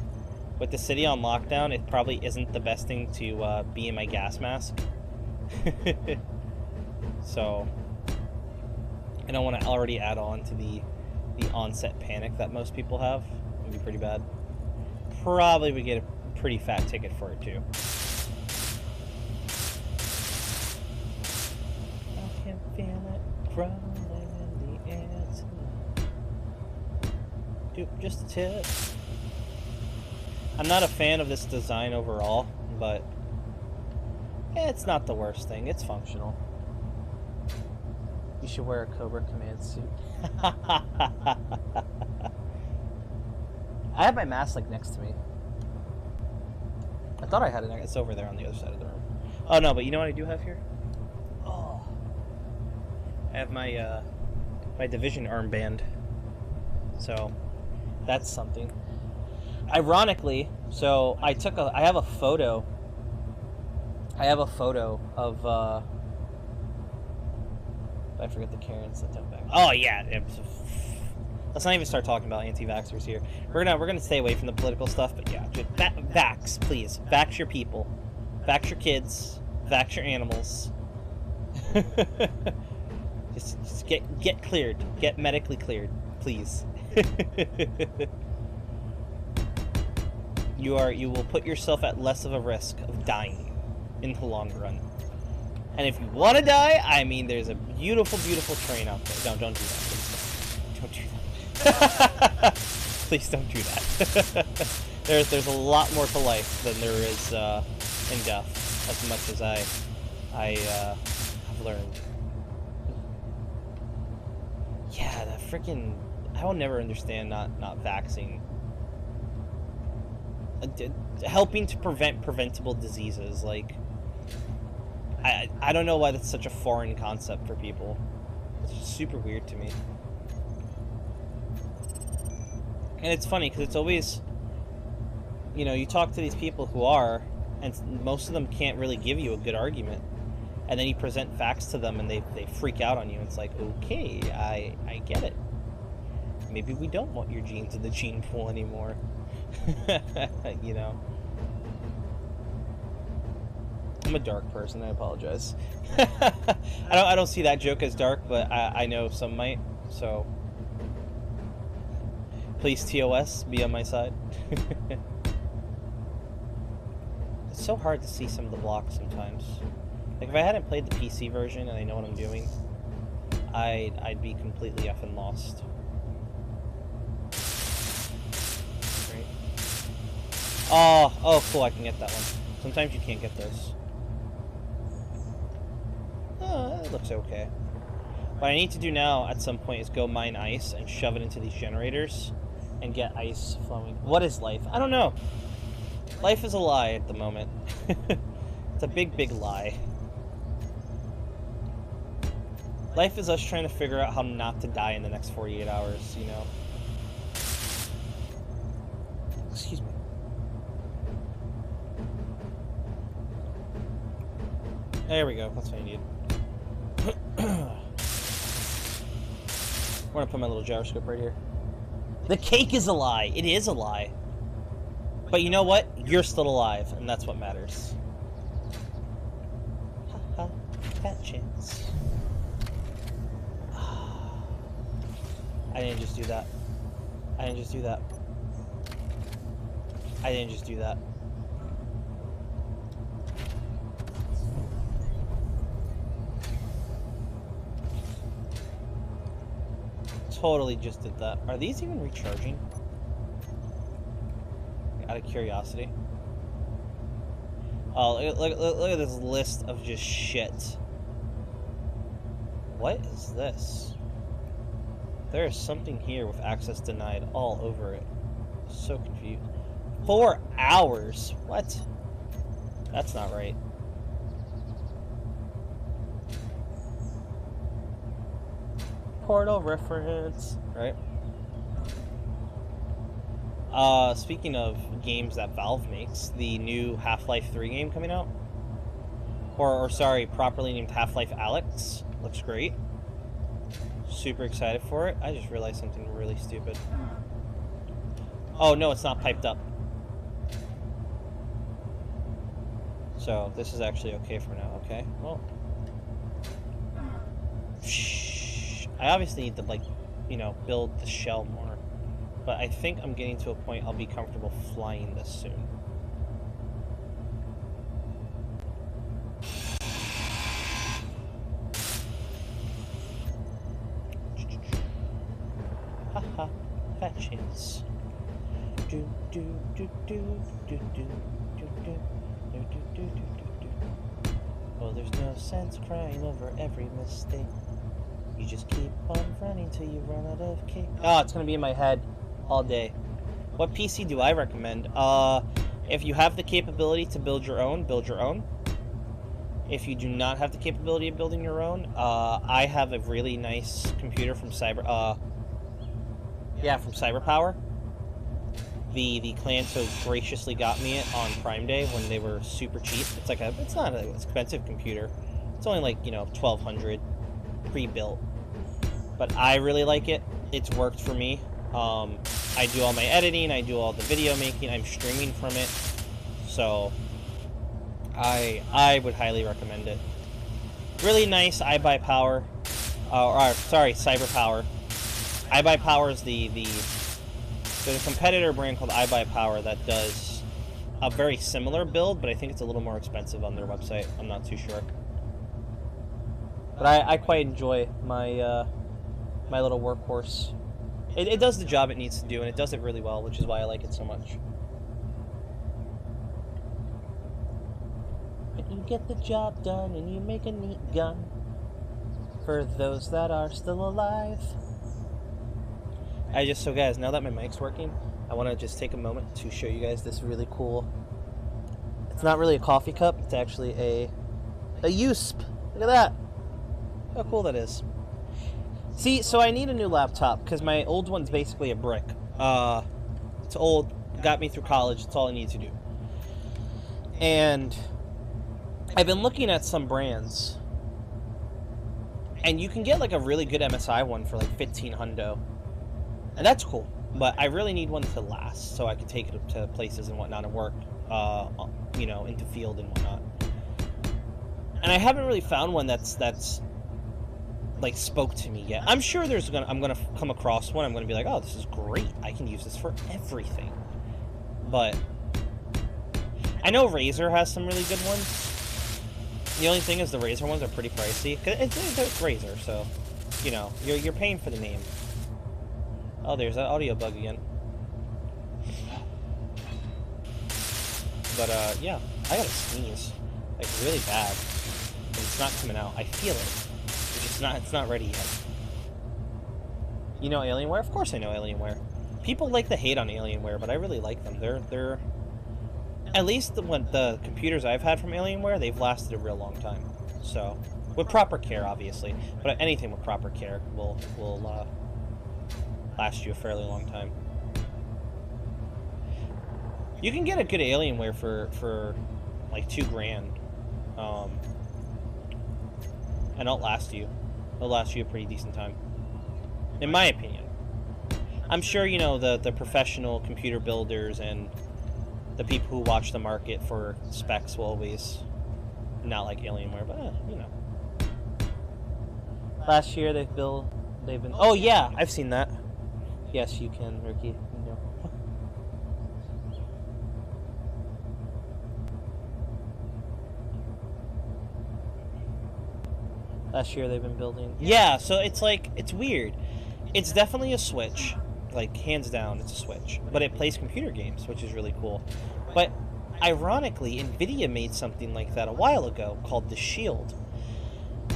with the city on lockdown, it probably isn't the best thing to be in my gas mask. So I don't want to already add on to the onset panic that most people have. It would be pretty bad. Probably would get a pretty fat ticket for it too. I can feel it crawling in the air tonight. Dude, just a tip. I'm not a fan of this design overall, but it's not the worst thing. It's functional. You should wear a Cobra Command suit. I have my mask like next to me. I thought I had it. It's over there on the other side of the room. Oh no, but you know what I do have here? Oh, I have my my Division armband. So that's something. Ironically, so I have a photo. I have a photo of I forget the Karens that don't back. Oh yeah, let's not even start talking about anti-vaxxers here. We're gonna stay away from the political stuff, but yeah, just vax, please. Vax your people, vax your kids, vax your animals. just get cleared, get medically cleared, please. You will put yourself at less of a risk of dying in the long run. And if you want to die, I mean, there's a beautiful, beautiful train out there. Don't do that. Please don't do that. Please don't do that. There's a lot more to life than there is in death, as much as I have learned. Yeah, that freaking... I will never understand not vaccinating. Helping to prevent preventable diseases, like... I don't know why that's such a foreign concept for people. It's just super weird to me. And it's funny, because it's always... you talk to these people who are, and most of them can't really give you a good argument. And then you present facts to them, and they freak out on you. It's like, okay, I get it. Maybe we don't want your genes in the gene pool anymore. You know. I'm a dark person, I apologize. I don't see that joke as dark, but I know some might, so please TOS, be on my side. It's so hard to see some of the blocks sometimes. Like if I hadn't played the PC version and I know what I'm doing, I'd be completely effing lost. Right. Oh cool, I can get that one. Sometimes you can't get those. It looks okay. What I need to do now at some point is go mine ice and shove it into these generators and get ice flowing. What is life? I don't know. Life is a lie at the moment. It's a big, big lie. Life is us trying to figure out how not to die in the next 48 hours, you know? Excuse me. There we go. That's what I need. I'm gonna put my little gyroscope right here. The cake is a lie. It is a lie. But you know what? You're still alive, and that's what matters. Haha, fat chance. I didn't just do that. I didn't just do that. I didn't just do that. Totally just did that. Are these even recharging? Out of curiosity. Oh, look at this list of just shit. What is this? There is something here with access denied all over it. So confused. 4 hours? What? That's not right. Portal reference, right? Speaking of games that Valve makes, the new Half-Life 3 game coming out, or sorry, properly named Half-Life Alyx, looks great. Super excited for it. I just realized something really stupid. Oh no, it's not piped up. So this is actually okay for now. Okay, well, I obviously need to, like, you know, build the shell more. But I think I'm getting to a point I'll be comfortable flying this soon. Haha, fat chance. Do do do do do do do do do do do do do. Well, there's no sense crying over every mistake. You just keep on running till you run out of cake. Oh, it's gonna be in my head all day. What PC do I recommend? If you have the capability to build your own, build your own. If you do not have the capability of building your own, I have a really nice computer from Cyberpower. The clan so graciously got me it on Prime Day when they were super cheap. It's not an expensive computer. It's only like, you know, $1,200. Pre-built, but I really like it. It's worked for me. I do all my editing, I do all the video making, I'm streaming from it, so I would highly recommend it. Really nice iBuyPower, sorry, CyberPower. iBuyPower is there's a competitor brand called iBuyPower that does a very similar build, but I think it's a little more expensive on their website. I'm not too sure. But I quite enjoy my my little workhorse. It does the job it needs to do, and it does it really well, which is why I like it so much. You get the job done, and you make a neat gun for those that are still alive. So guys, now that my mic's working, I want to just take a moment to show you guys this really cool. It's not really a coffee cup; it's actually a USP. Look at that. How cool that is. See, so I need a new laptop because my old one's basically a brick. It's old, got me through college, it's all I need to do. And I've been looking at some brands, and you can get like a really good MSI one for like 15 hundo. And that's cool. But I really need one to last, so I can take it to places and whatnot and work, you know, into field and whatnot. And I haven't really found one that's like spoke to me yet. I'm sure I'm gonna come across one. I'm gonna be like, oh, this is great. I can use this for everything. But I know Razer has some really good ones. The only thing is the Razer ones are pretty pricey. It's Razer, so you know you're paying for the name. Oh, there's that audio bug again. But yeah, I gotta sneeze, like really bad, and it's not coming out. I feel it. It's not ready yet. You know Alienware? Of course I know Alienware. People like to hate on Alienware, but I really like them. They're at least the computers I've had from Alienware, they've lasted a real long time. So, with proper care, obviously. But anything with proper care will last you a fairly long time. You can get a good Alienware for like $2,000. And it'll last you. It'll last you a pretty decent time. In my opinion. I'm sure, you know, the professional computer builders and the people who watch the market for specs will always not like Alienware, but, you know. Last year they've been... Oh, yeah, I've seen that. Yes, you can, Ricky. No. Last year they've been building. Yeah, so it's like, it's weird. It's definitely a Switch. Like, hands down, it's a Switch. But it plays computer games, which is really cool. But, ironically, NVIDIA made something like that a while ago called the Shield.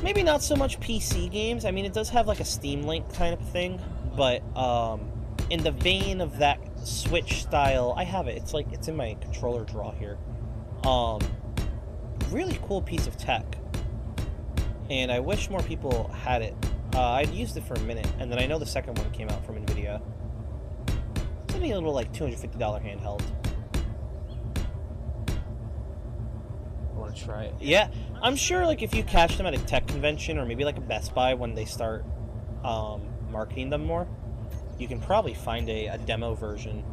Maybe not so much PC games. I mean, it does have like a Steam Link kind of thing. But, in the vein of that Switch style, I have it. It's like, it's in my controller drawer here. Really cool piece of tech. And I wish more people had it. I'd used it for a minute, and then I know the second one came out from NVIDIA. It's only a little, like, $250 handheld. I want to try it. Yeah, I'm sure, like, if you catch them at a tech convention, or maybe, like, a Best Buy when they start marketing them more, you can probably find a demo version.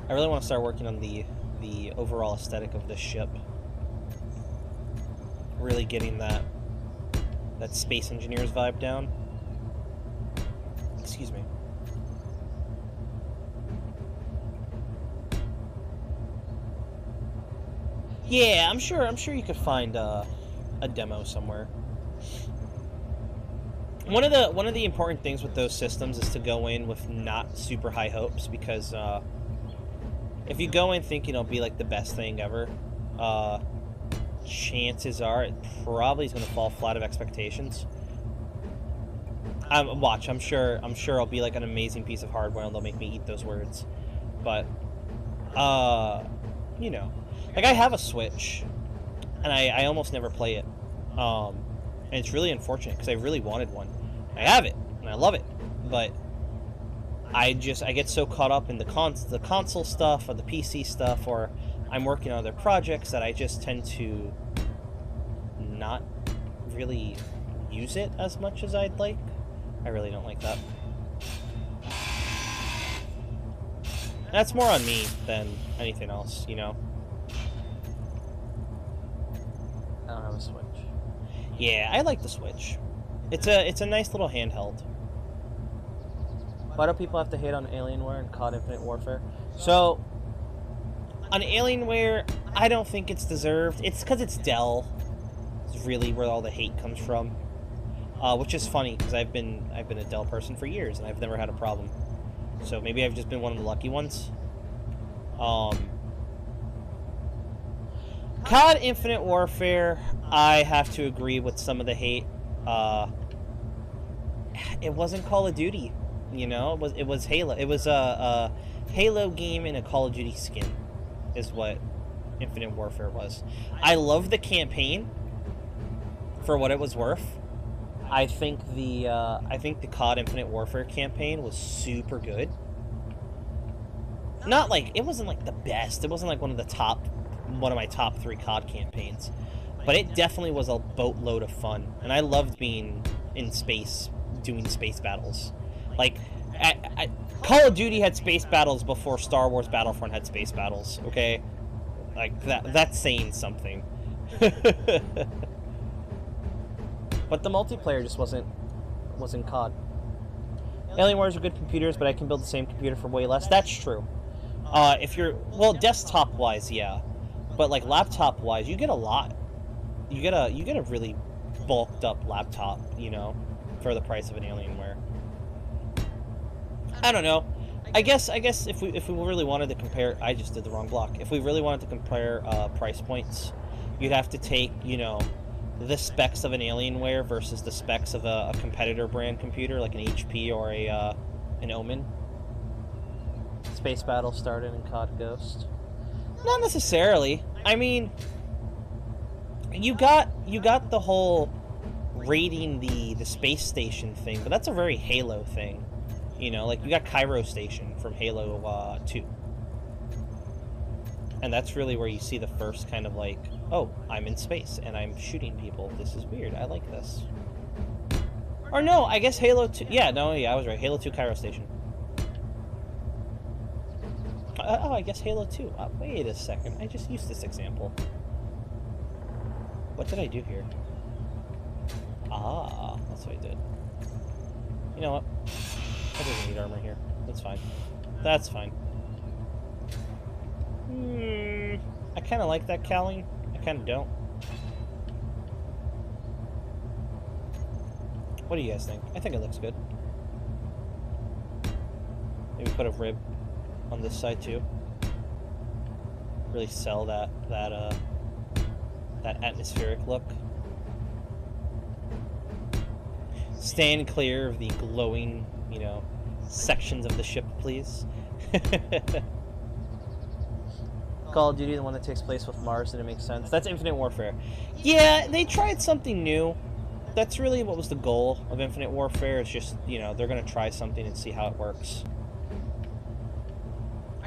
I really want to start working on the overall aesthetic of this ship. Really getting that Space Engineers vibe down. Excuse me. Yeah, I'm sure you could find a demo somewhere. One of the important things with those systems is to go in with not super high hopes, because if you go in thinking it'll be like the best thing ever, chances are it probably is going to fall flat of expectations. Watch, I'm sure it'll be like an amazing piece of hardware and they'll make me eat those words. But, you know, like I have a Switch and I almost never play it. And it's really unfortunate because I really wanted one. I have it and I love it, but I get so caught up in the console stuff or the PC stuff, or I'm working on other projects, that I just tend to not really use it as much as I'd like. I really don't like that. That's more on me than anything else, you know? I don't have a Switch. Yeah, I like the Switch. It's a nice little handheld. Why do people have to hate on Alienware and COD Infinite Warfare? So, on Alienware, I don't think it's deserved. It's because it's Dell. It's really where all the hate comes from. Which is funny, because I've been a Dell person for years, and I've never had a problem. So maybe I've just been one of the lucky ones. COD Infinite Warfare, I have to agree with some of the hate. It wasn't Call of Duty, you know? It was Halo. It was a Halo game in a Call of Duty skin, is what Infinite Warfare was. I love the campaign for what it was worth. I think the COD Infinite Warfare campaign was super good. Not like, it wasn't like the best. It wasn't like one of my top 3 COD campaigns. But it definitely was a boatload of fun. And I loved being in space doing space battles. Like, Call of Duty had space battles before Star Wars Battlefront had space battles, okay? Like, that's saying something. But the multiplayer just wasn't COD. Alienware are good computers, but I can build the same computer for way less. That's true. If you're, well, desktop-wise, yeah. But, like, laptop-wise, you get a lot. You get a really bulked-up laptop, you know, for the price of an Alienware. I don't know. I guess if we really wanted to compare, I just did the wrong block. If we really wanted to compare price points, you'd have to take, you know, the specs of an Alienware versus the specs of a competitor brand computer, like an HP or an Omen. Space battle started in COD Ghost. Not necessarily. I mean, you got the whole raiding the space station thing, but that's a very Halo thing. You know, like, you got Cairo Station from Halo 2. And that's really where you see the first kind of, like, oh, I'm in space, and I'm shooting people. This is weird. I like this. Or no, I guess Halo 2... Yeah, I was right. Halo 2 Cairo Station. Oh, I guess Halo 2. Wait a second. I just used this example. What did I do here? Ah, that's what I did. You know what? I don't need armor here. That's fine. That's fine. I kind of like that cowling. I kind of don't. What do you guys think? I think it looks good. Maybe put a rib on this side too. Really sell that atmospheric look. Stand clear of the glowing, you know, sections of the ship, please. Call of Duty, the one that takes place with Mars, and it makes sense. That's Infinite Warfare. Yeah, they tried something new. That's really what was the goal of Infinite Warfare. It's just, you know, they're going to try something and see how it works.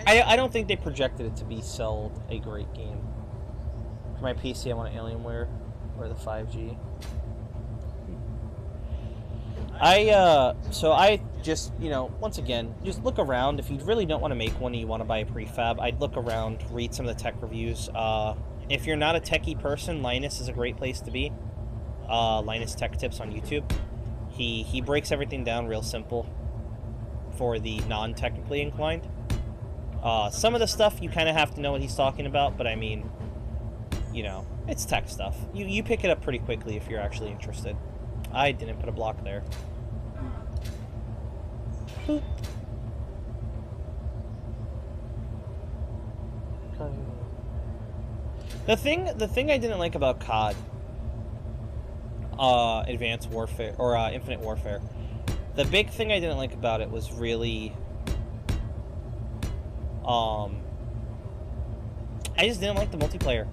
I don't think they projected it to be sold a great game. For my PC, I want an Alienware or the 5G. So I just, you know, once again, just look around. If you really don't want to make one and you want to buy a prefab, I'd look around, read some of the tech reviews. If you're not a techie person, Linus is a great place to be. Linus Tech Tips on YouTube. He breaks everything down real simple for the non-technically inclined. Some of the stuff you kind of have to know what he's talking about, but I mean, you know, it's tech stuff. You pick it up pretty quickly if you're actually interested. I didn't put a block there. Boop. The thing I didn't like about COD, Advanced Warfare, or Infinite Warfare, the big thing I didn't like about it was really, I just didn't like the multiplayer.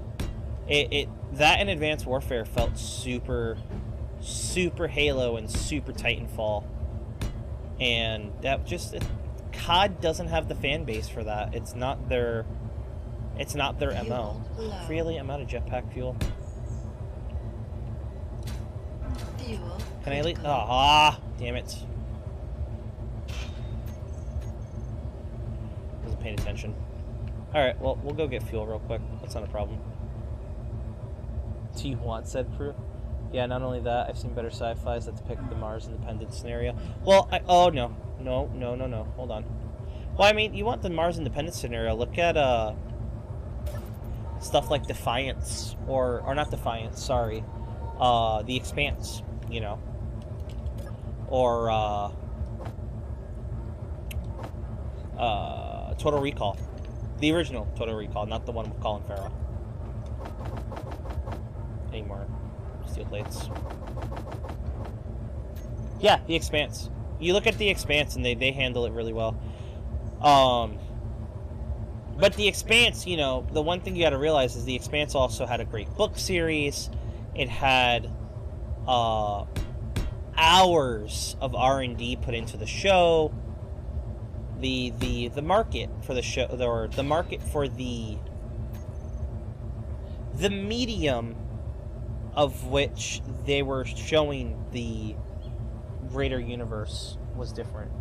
That and Advanced Warfare felt super Halo and super Titanfall, and that just COD doesn't have the fan base for that. It's not their MO. Really, I'm out of jetpack fuel. Can I at least? Damn it! Wasn't paying attention. All right, well, we'll go get fuel real quick. That's not a problem. Do you want said proof? Yeah, not only that, I've seen better sci-fis that depict the Mars independent scenario. Well, oh no. Hold on. Well, I mean, you want the Mars independent scenario? Look at stuff like Defiance, or not Defiance. Sorry, The Expanse. You know, or Total Recall, the original Total Recall, not the one with Colin Farrell. Anymore. Steel plates. Yeah, The Expanse. You look at The Expanse and they handle it really well. But The Expanse, you know, the one thing you gotta realize is The Expanse also had a great book series. It had hours of R&D put into the show. The market for the show, or the market for the medium of which they were showing the greater universe was different.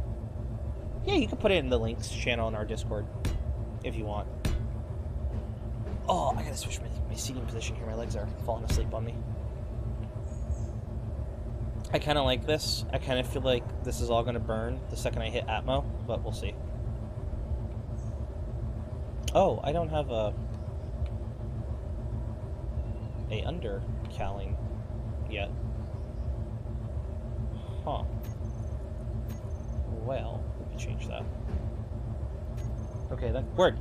Yeah, you can put it in the links channel in our Discord if you want. Oh, I gotta switch my seating position here. My legs are falling asleep on me. I kind of like this. I kind of feel like this is all gonna burn the second I hit Atmo, but we'll see. Oh, I don't have a undercalling yet. Huh. Well, we can change that. Okay, then. Word.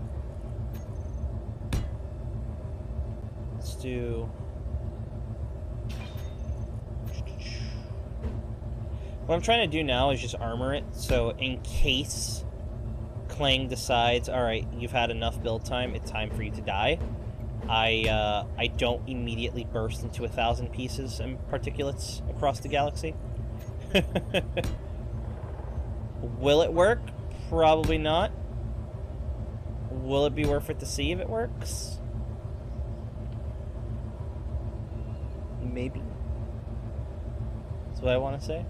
Let's do... What I'm trying to do now is just armor it, so in case Clang decides, alright, you've had enough build time, it's time for you to die, I don't immediately burst into 1,000 pieces and particulates across the galaxy. Will it work? Probably not. Will it be worth it to see if it works? Maybe. That's what I want to say.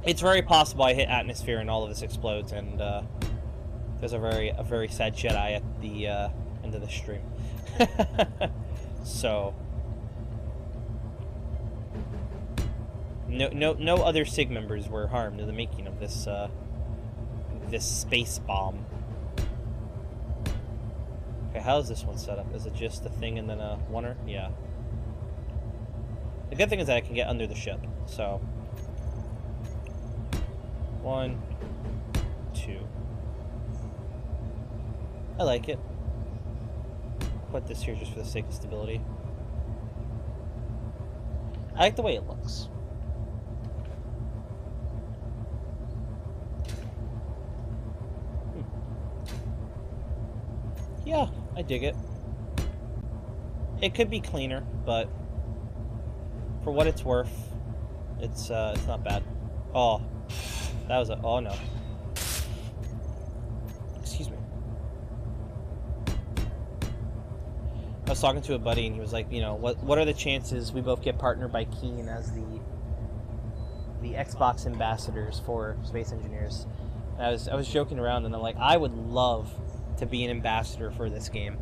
It's very possible I hit atmosphere and all of this explodes, and there's a very sad Jedi at the end of the stream. So no other SIG members were harmed in the making of this this space bomb. Okay, how is this one set up? Is it just a thing and then a oneer? Yeah. The good thing is that I can get under the ship, so 1, 2. I like it. Put this here just for the sake of stability. I like the way it looks. Yeah, I dig it. It could be cleaner, but for what it's worth, it's not bad. Oh, that was a... Oh, no. Excuse me. I was talking to a buddy, and he was like, you know, what are the chances we both get partnered by Keen as the Xbox ambassadors for Space Engineers? And I was joking around, and I'm like, I would love to be an ambassador for this game.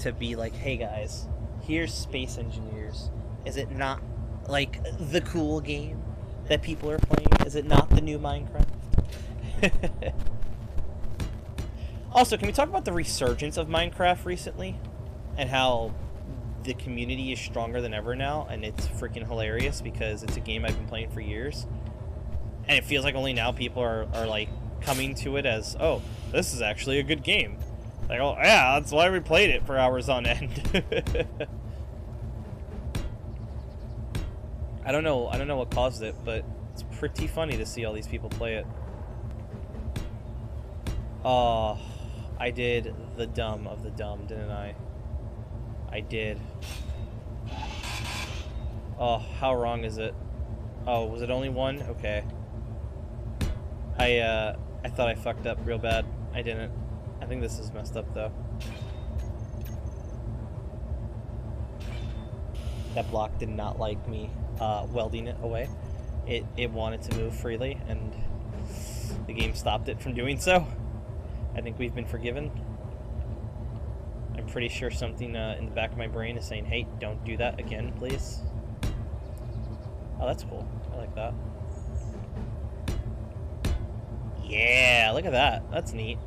To be like, hey guys, here's Space Engineers. Is it not, like, the cool game that people are playing? Is it not the new Minecraft? Also, can we talk about the resurgence of Minecraft recently? And how the community is stronger than ever now, and it's freaking hilarious because it's a game I've been playing for years. And it feels like only now people are like, coming to it as, oh, this is actually a good game. Like, oh, yeah, that's why we played it for hours on end. I don't know what caused it, but it's pretty funny to see all these people play it. Oh, I did the dumb of the dumb, didn't I? I did. Oh, how wrong is it? Oh, was it only one? Okay. I thought I fucked up real bad. I didn't. I think this is messed up, though. That block did not like me welding it away. It wanted to move freely, and the game stopped it from doing so. I think we've been forgiven. I'm pretty sure something in the back of my brain is saying, hey, don't do that again, please. Oh, that's cool. I like that. Yeah, look at that. That's neat.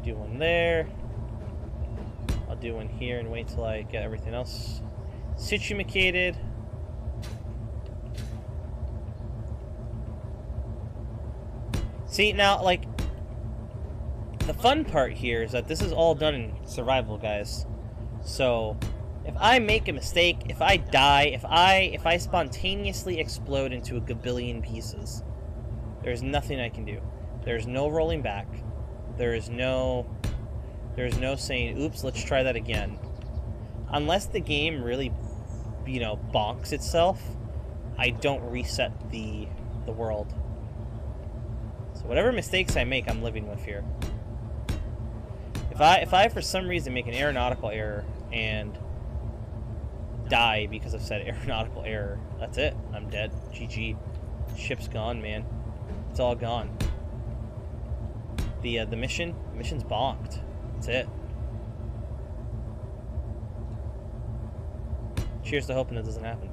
Do one there. I'll do one here and wait till I get everything else situated. See, now, like, the fun part here is that this is all done in survival, guys. So, if I make a mistake, if I die, if I spontaneously explode into a gabillion pieces, there's nothing I can do. There's no rolling back. There's no saying, oops, let's try that again. Unless the game really, you know, bonks itself, I don't reset the world. So whatever mistakes I make, I'm living with here. If I for some reason make an aeronautical error and die because of said aeronautical error, that's it. I'm dead. GG. Ship's gone, man. It's all gone. The mission's bonked. That's it. Cheers to hoping that doesn't happen.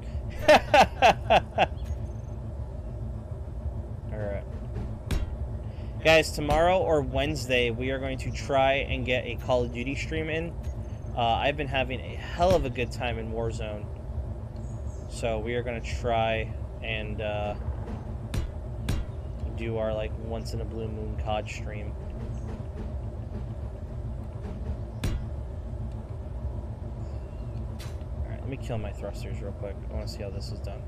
Alright. Guys, tomorrow or Wednesday, we are going to try and get a Call of Duty stream in. I've been having a hell of a good time in Warzone. So we are going to try and do our, like, once in a blue moon COD stream. Alright, let me kill my thrusters real quick. I want to see how this is done.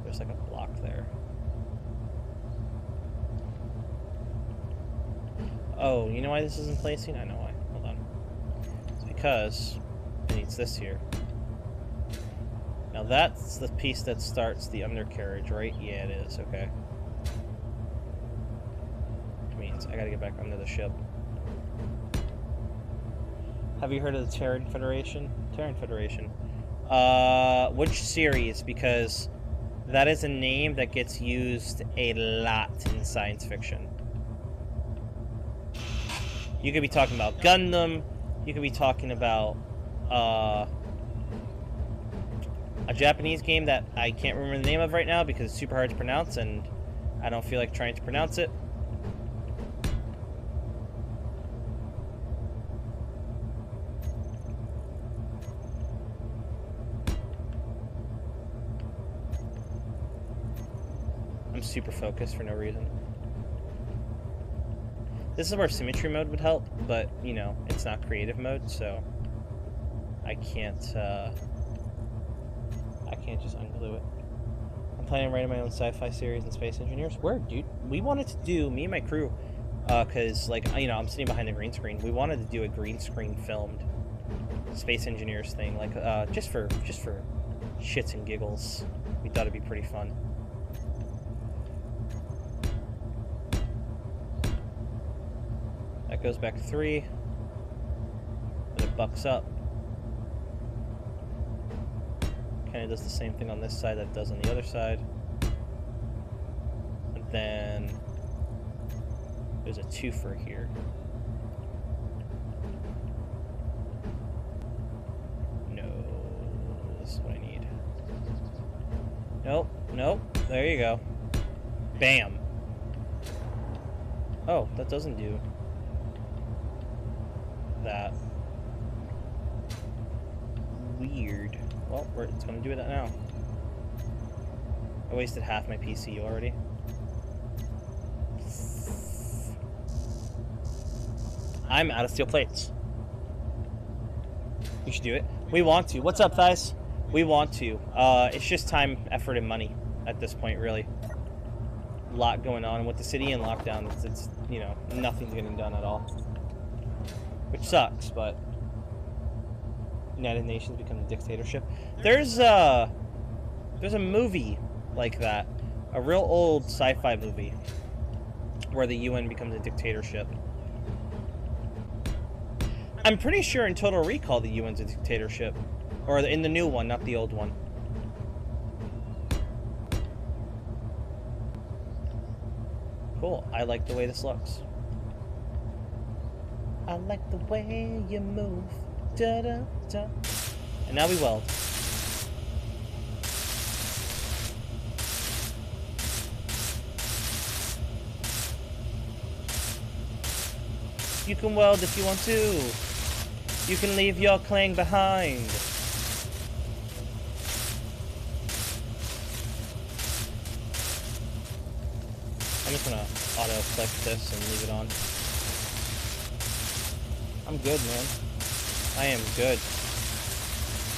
There's like a block there. Oh, you know why this isn't placing? I know why. Hold on. It's because it needs this here. Now that's the piece that starts the undercarriage, right? Yeah, it is. Okay. Which means I gotta get back under the ship. Have you heard of the Terran Federation? Terran Federation. Which series? Because that is a name that gets used a lot in science fiction. You could be talking about Gundam. You could be talking about a Japanese game that I can't remember the name of right now because it's super hard to pronounce and I don't feel like trying to pronounce it. I'm super focused for no reason. This is where symmetry mode would help, but, you know, it's not creative mode, so I can't just unglue it. I'm planning on writing my own sci-fi series in Space Engineers. Word, dude. We wanted to do, me and my crew, because, like, you know, I'm sitting behind the green screen. We wanted to do a green screen filmed Space Engineers thing, like, just for shits and giggles. We thought it'd be pretty fun. That goes back 3. And it bucks up. Kind of does the same thing on this side that it does on the other side. And then there's a twofer here. No, this is what I need. Nope, nope. There you go. Bam. Oh, that doesn't do that. Weird. Well, it's going to do that now. I wasted half my PC already. I'm out of steel plates. We should do it. We want to. What's up, Thighs? We want to. It's just time, effort, and money at this point, really. A lot going on with the city and lockdown. It's you know, nothing's getting done at all. Which sucks, but United Nations become a dictatorship. There's a movie like that, a real old sci-fi movie where the UN becomes a dictatorship. I'm pretty sure in Total Recall the UN's a dictatorship, or in the new one, not the old one. Cool. I like the way this looks. I like the way you move. Da da da. And now we weld. You can weld if you want to. You can leave your clang behind. I'm just gonna auto-click this and leave it on. I'm good, man. I am good.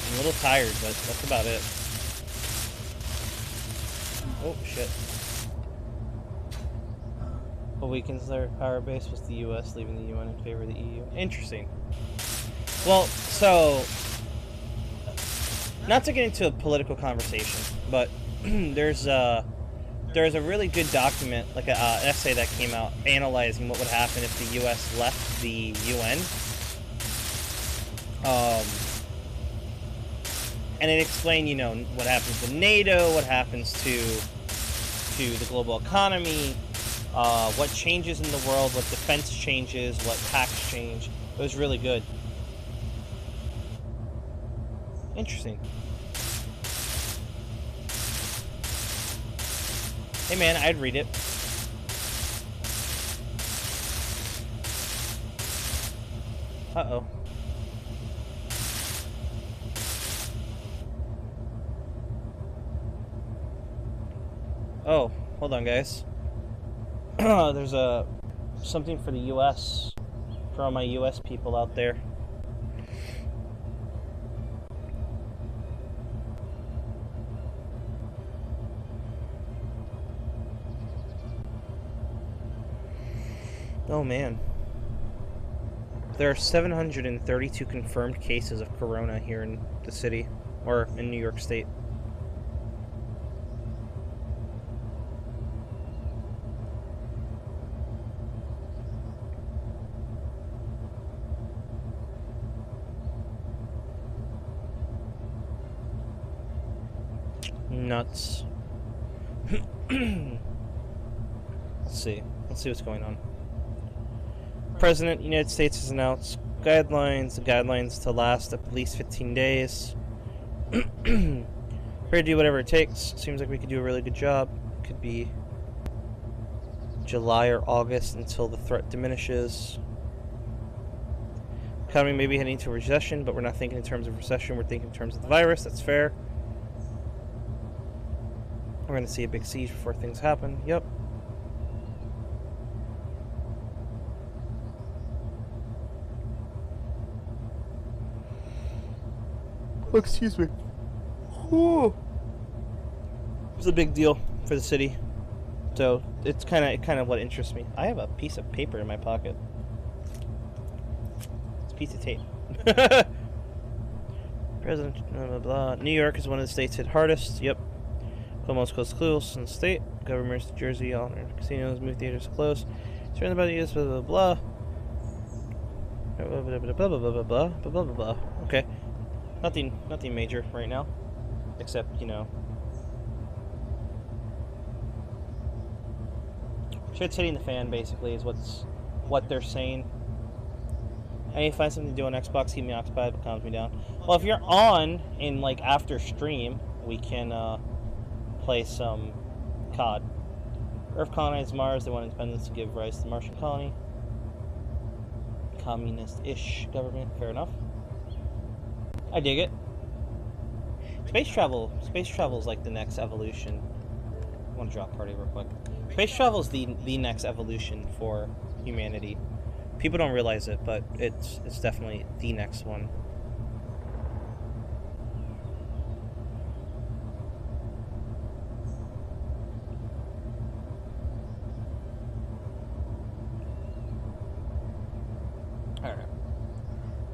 I'm a little tired, but that's about it. Oh, shit. What weakens their power base was the US leaving the UN in favor of the EU. Interesting. Well, so... not to get into a political conversation, but there's there's a really good document, like an essay that came out analyzing what would happen if the U.S. left the UN. And it explained, you know, what happens to NATO, what happens to the global economy, what changes in the world, what defense changes, what tax change. It was really good. Interesting. Hey man, I'd read it. Uh-oh. Oh, hold on guys. There's something for the US, for all my US people out there. Oh man. There are 732 confirmed cases of corona here in the city, or in New York State. Nuts. Let's see what's going on. President of the United States has announced guidelines to last at least 15 days. We're gonna do whatever it takes. Seems like we could do a really good job. Could be July or August until the threat diminishes. Economy may be heading to a recession, but we're not thinking in terms of recession, we're thinking in terms of the virus. That's fair. We're gonna see a big siege before things happen. Yep. Oh, excuse me. Whew. It's a big deal for the city, so it's kind of what interests me. I have a piece of paper in my pocket. It's a piece of tape. President, blah blah blah. New York is one of the states hit hardest. Yep. Cuomo's closed schools in the state. Governors, New Jersey, all their casinos, movie theaters closed. Surrounded by the U.S. Blah blah blah. Blah blah blah blah blah blah blah blah blah blah. Okay. Nothing major right now, except, you know, shit's hitting the fan. Basically, is what they're saying. I need to find something to do on Xbox. Keep me occupied, but calms me down. Well, if you're on in like after stream, we can play some COD. Earth colonized Mars. They want independence to give rise to the Martian colony. Communist-ish government. Fair enough. I dig it. Space travel is like the next evolution. I want to drop party real quick. Space travel is the next evolution for humanity. People don't realize it, but it's definitely the next one.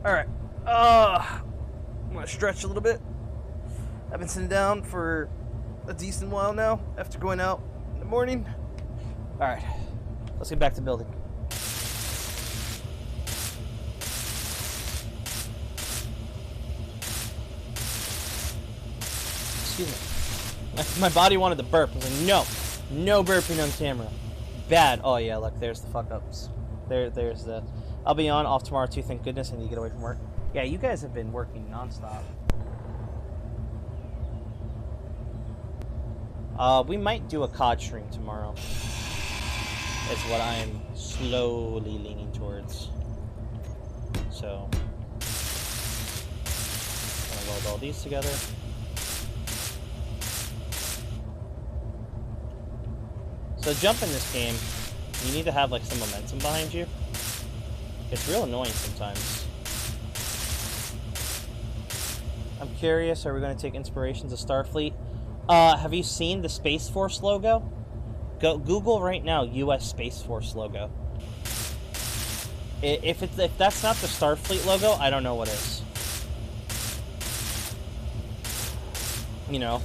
All right. I'm gonna stretch a little bit. I've been sitting down for a decent while now after going out in the morning. All right, let's get back to building. Excuse me. My body wanted to burp. I was like, no burping on camera. Bad. Oh yeah, look, there's the fuck ups. There's the. I'll be off tomorrow too. Thank goodness I need to get away from work. Yeah, you guys have been working nonstop. We might do a COD stream tomorrow. That's what I'm slowly leaning towards. So, gonna load all these together. So jump in this game, you need to have like some momentum behind you. It's real annoying sometimes. I'm curious, are we going to take inspirations of Starfleet? Have you seen the Space Force logo? Go Google right now, U.S. Space Force logo. If that's not the Starfleet logo, I don't know what is. You know.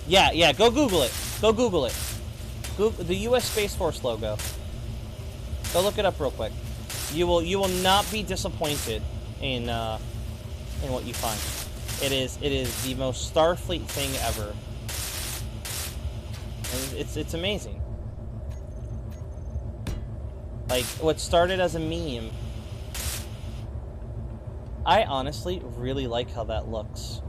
Yeah, go Google it. Go Google it. Google the U.S. Space Force logo. Go look it up real quick. You will not be disappointed in what you find. It is the most Starfleet thing ever. And it's amazing. Like, what started as a meme, I honestly really like how that looks.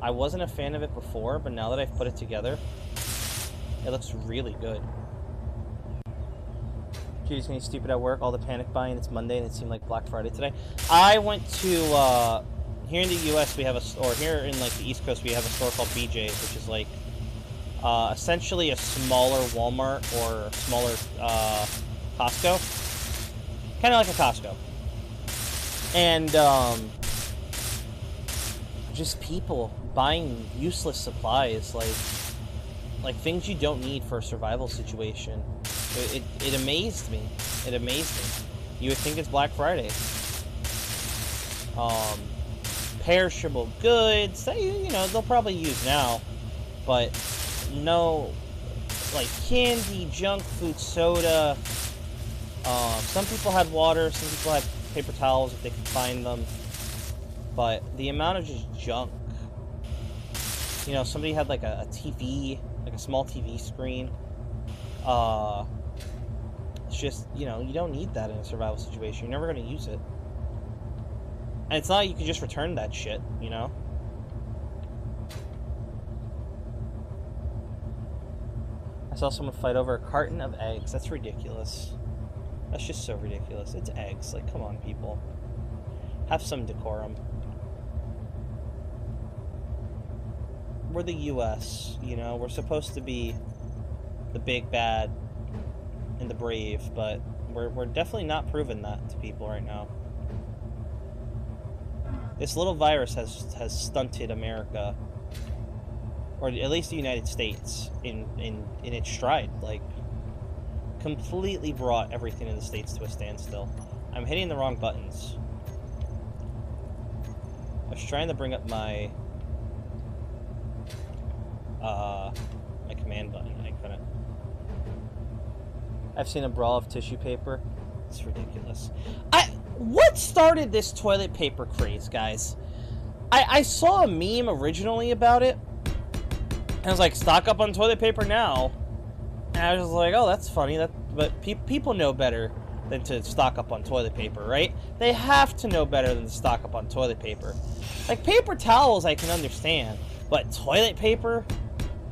I wasn't a fan of it before, but now that I've put it together, it looks really good. She's getting stupid at work, all the panic buying, it's Monday and it seemed like Black Friday today. I went to, here in the US we have a, or here in like the East Coast we have a store called BJ's, which is like, essentially a smaller Walmart or a smaller, Costco. Kind of like a Costco. And, just people buying useless supplies, like things you don't need for a survival situation. It amazed me. It amazed me. You would think it's Black Friday. Perishable goods that, you know, they'll probably use now, but no, like candy, junk food, soda. Some people had water, some people had paper towels if they could find them. But the amount of just junk. You know, somebody had like a TV, like a small TV screen. It's just, you know, you don't need that in a survival situation. You're never going to use it. And it's not like you can just return that shit, you know? I saw someone fight over a carton of eggs. That's ridiculous. That's just so ridiculous. It's eggs. Like, come on, people. Have some decorum. We're the US, you know? We're supposed to be the big bad and the brave, but we're definitely not proving that to people right now. This little virus has stunted America, or at least the United States, in its stride. Like, completely brought everything in the States to a standstill. I'm hitting the wrong buttons. I was trying to bring up my my command button. I couldn't. I've seen a brawl of tissue paper. It's ridiculous. What started this toilet paper craze, guys? I saw a meme originally about it, and I was like, stock up on toilet paper now. And I was just like, oh, that's funny. But people know better than to stock up on toilet paper, right? They have to know better than to stock up on toilet paper. Like, paper towels I can understand, but toilet paper?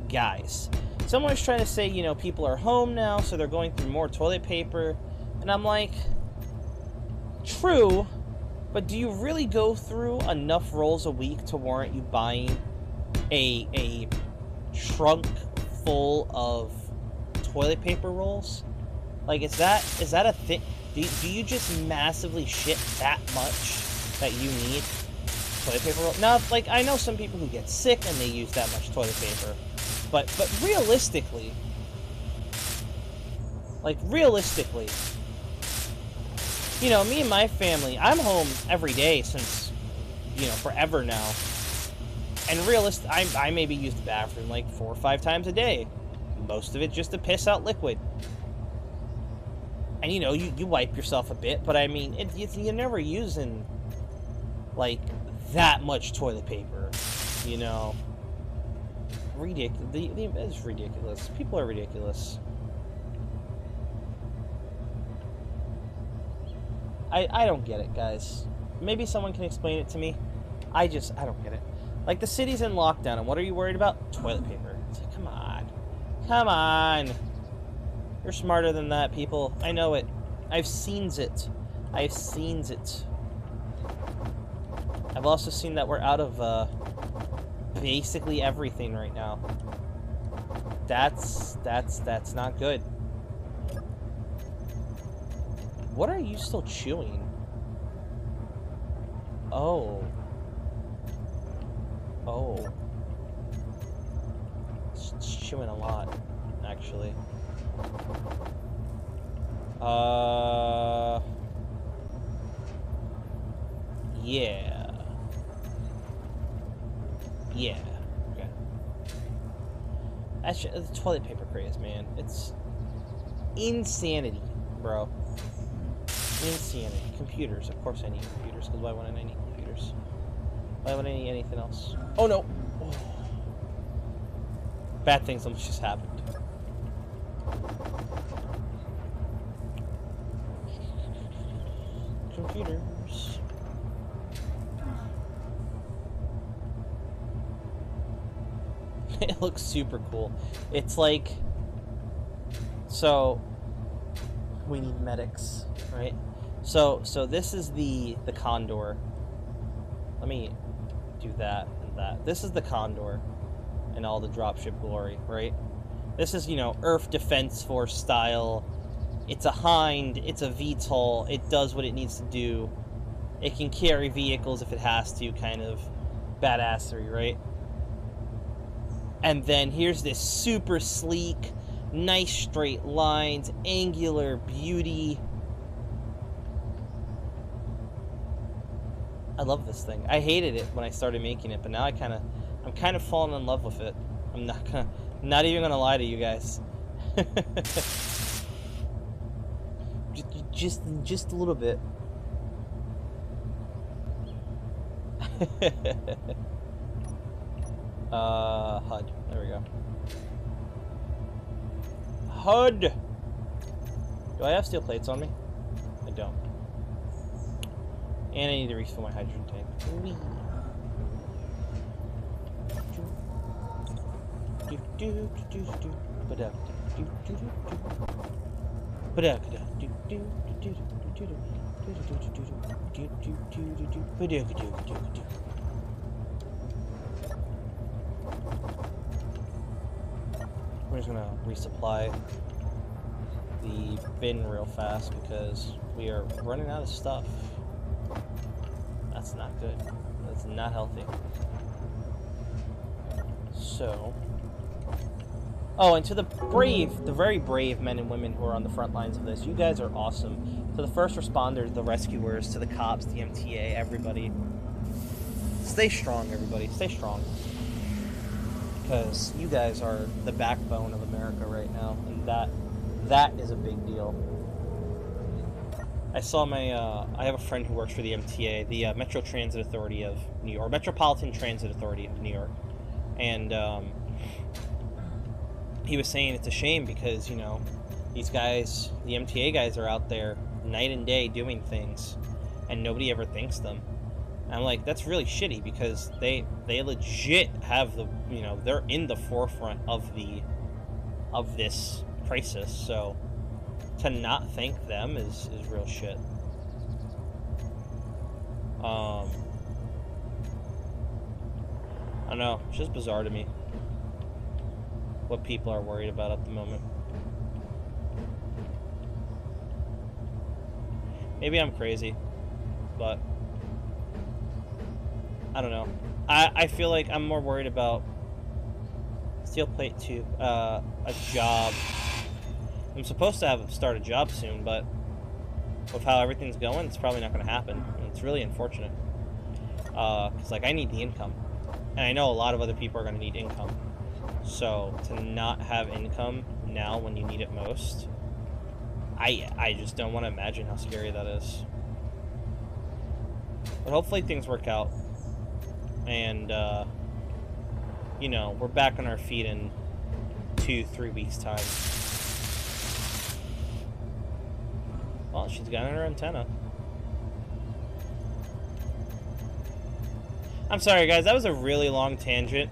Guys. Someone was trying to say, you know, people are home now, so they're going through more toilet paper. And I'm like, true, but do you really go through enough rolls a week to warrant you buying a trunk full of toilet paper rolls? Like, is that a thing? Do you just massively shit that much that you need toilet paper roll? Now, like, I know some people who get sick and they use that much toilet paper, but realistically, you know, me and my family, I'm home every day since, you know, forever now. And I maybe use the bathroom like 4 or 5 times a day. Most of it just to piss out liquid. And, you know, you wipe yourself a bit, but I mean, you're never using, like, that much toilet paper, you know. Ridiculous. It's ridiculous. People are ridiculous. I don't get it, guys. Maybe someone can explain it to me. I don't get it. Like, the city's in lockdown, and what are you worried about? Toilet paper. It's like, come on. Come on. You're smarter than that, people. I know it. I've seen it. I've seen it. I've also seen that we're out of, basically everything right now. That's not good. What are you still chewing? Oh. Oh. It's chewing a lot, actually. Yeah. Yeah. Okay. That's the toilet paper craze, man. It's insanity, bro. Insanity. Computers. Of course I need computers, because why wouldn't I need computers? Why would I need anything else? Oh, no! Oh. Bad things almost just happened. Computers. It looks super cool. It's like... So... We need medics, right? So this is the Condor. Let me do that and that. This is the Condor and all the dropship glory, right? This is, you know, Earth Defense Force style. It's a Hind, it's a VTOL, it does what it needs to do. It can carry vehicles if it has to, kind of badassery, right? And then here's this super sleek, nice straight lines, angular beauty. I love this thing. I hated it when I started making it, but now I'm kind of falling in love with it. I'm not even gonna lie to you guys. just a little bit. HUD. There we go. HUD! Do I have steel plates on me? I don't. And I need to refill my hydrogen tank. Whee. We're just gonna resupply the bin real fast because we are running out of stuff. That's not good. That's not healthy. So... Oh, and to the very brave men and women who are on the front lines of this, you guys are awesome. To the first responders, the rescuers, to the cops, the MTA, everybody. Stay strong, everybody. Stay strong. Because you guys are the backbone of America right now, and that is a big deal. I saw I have a friend who works for the MTA, the Metro Transit Authority of New York, Metropolitan Transit Authority of New York, and he was saying it's a shame because, you know, these guys, the MTA guys are out there night and day doing things, and nobody ever thanks them. And I'm like, that's really shitty because they legit have the, you know, they're in the forefront of this crisis, so to not thank them is real shit. I don't know, it's just bizarre to me what people are worried about at the moment. Maybe I'm crazy, but I don't know. I feel like I'm more worried about steel plate tube, a job. I'm supposed to start a job soon, but with how everything's going, it's probably not going to happen. And it's really unfortunate. Because, like, I need the income. And I know a lot of other people are going to need income. So, to not have income now when you need it most, I just don't want to imagine how scary that is. But hopefully things work out. And, you know, we're back on our feet in 2-3 weeks' time. Well, she's got her antenna. I'm sorry, guys. That was a really long tangent.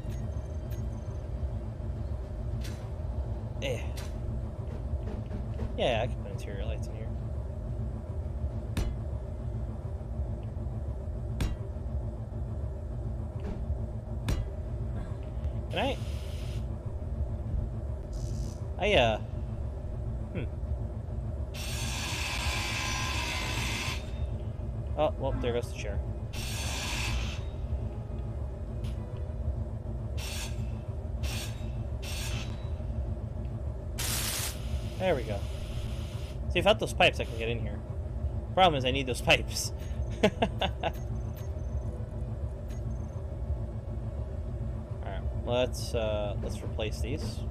Yeah, I can put interior lights in here. Can Oh, well, there goes the chair. There we go. See, without those pipes, I can get in here. Problem is, I need those pipes. Alright, let's replace these.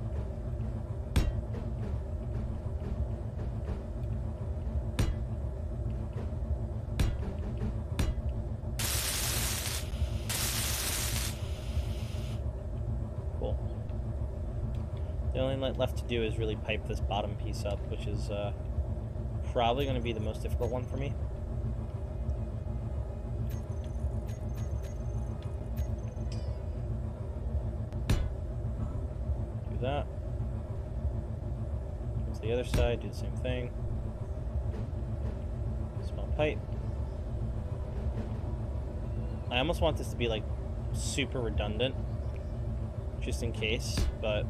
only left to do is really pipe this bottom piece up, which is probably going to be the most difficult one for me. Do that. Go to the other side, do the same thing. Small pipe. I almost want this to be like super redundant, just in case, but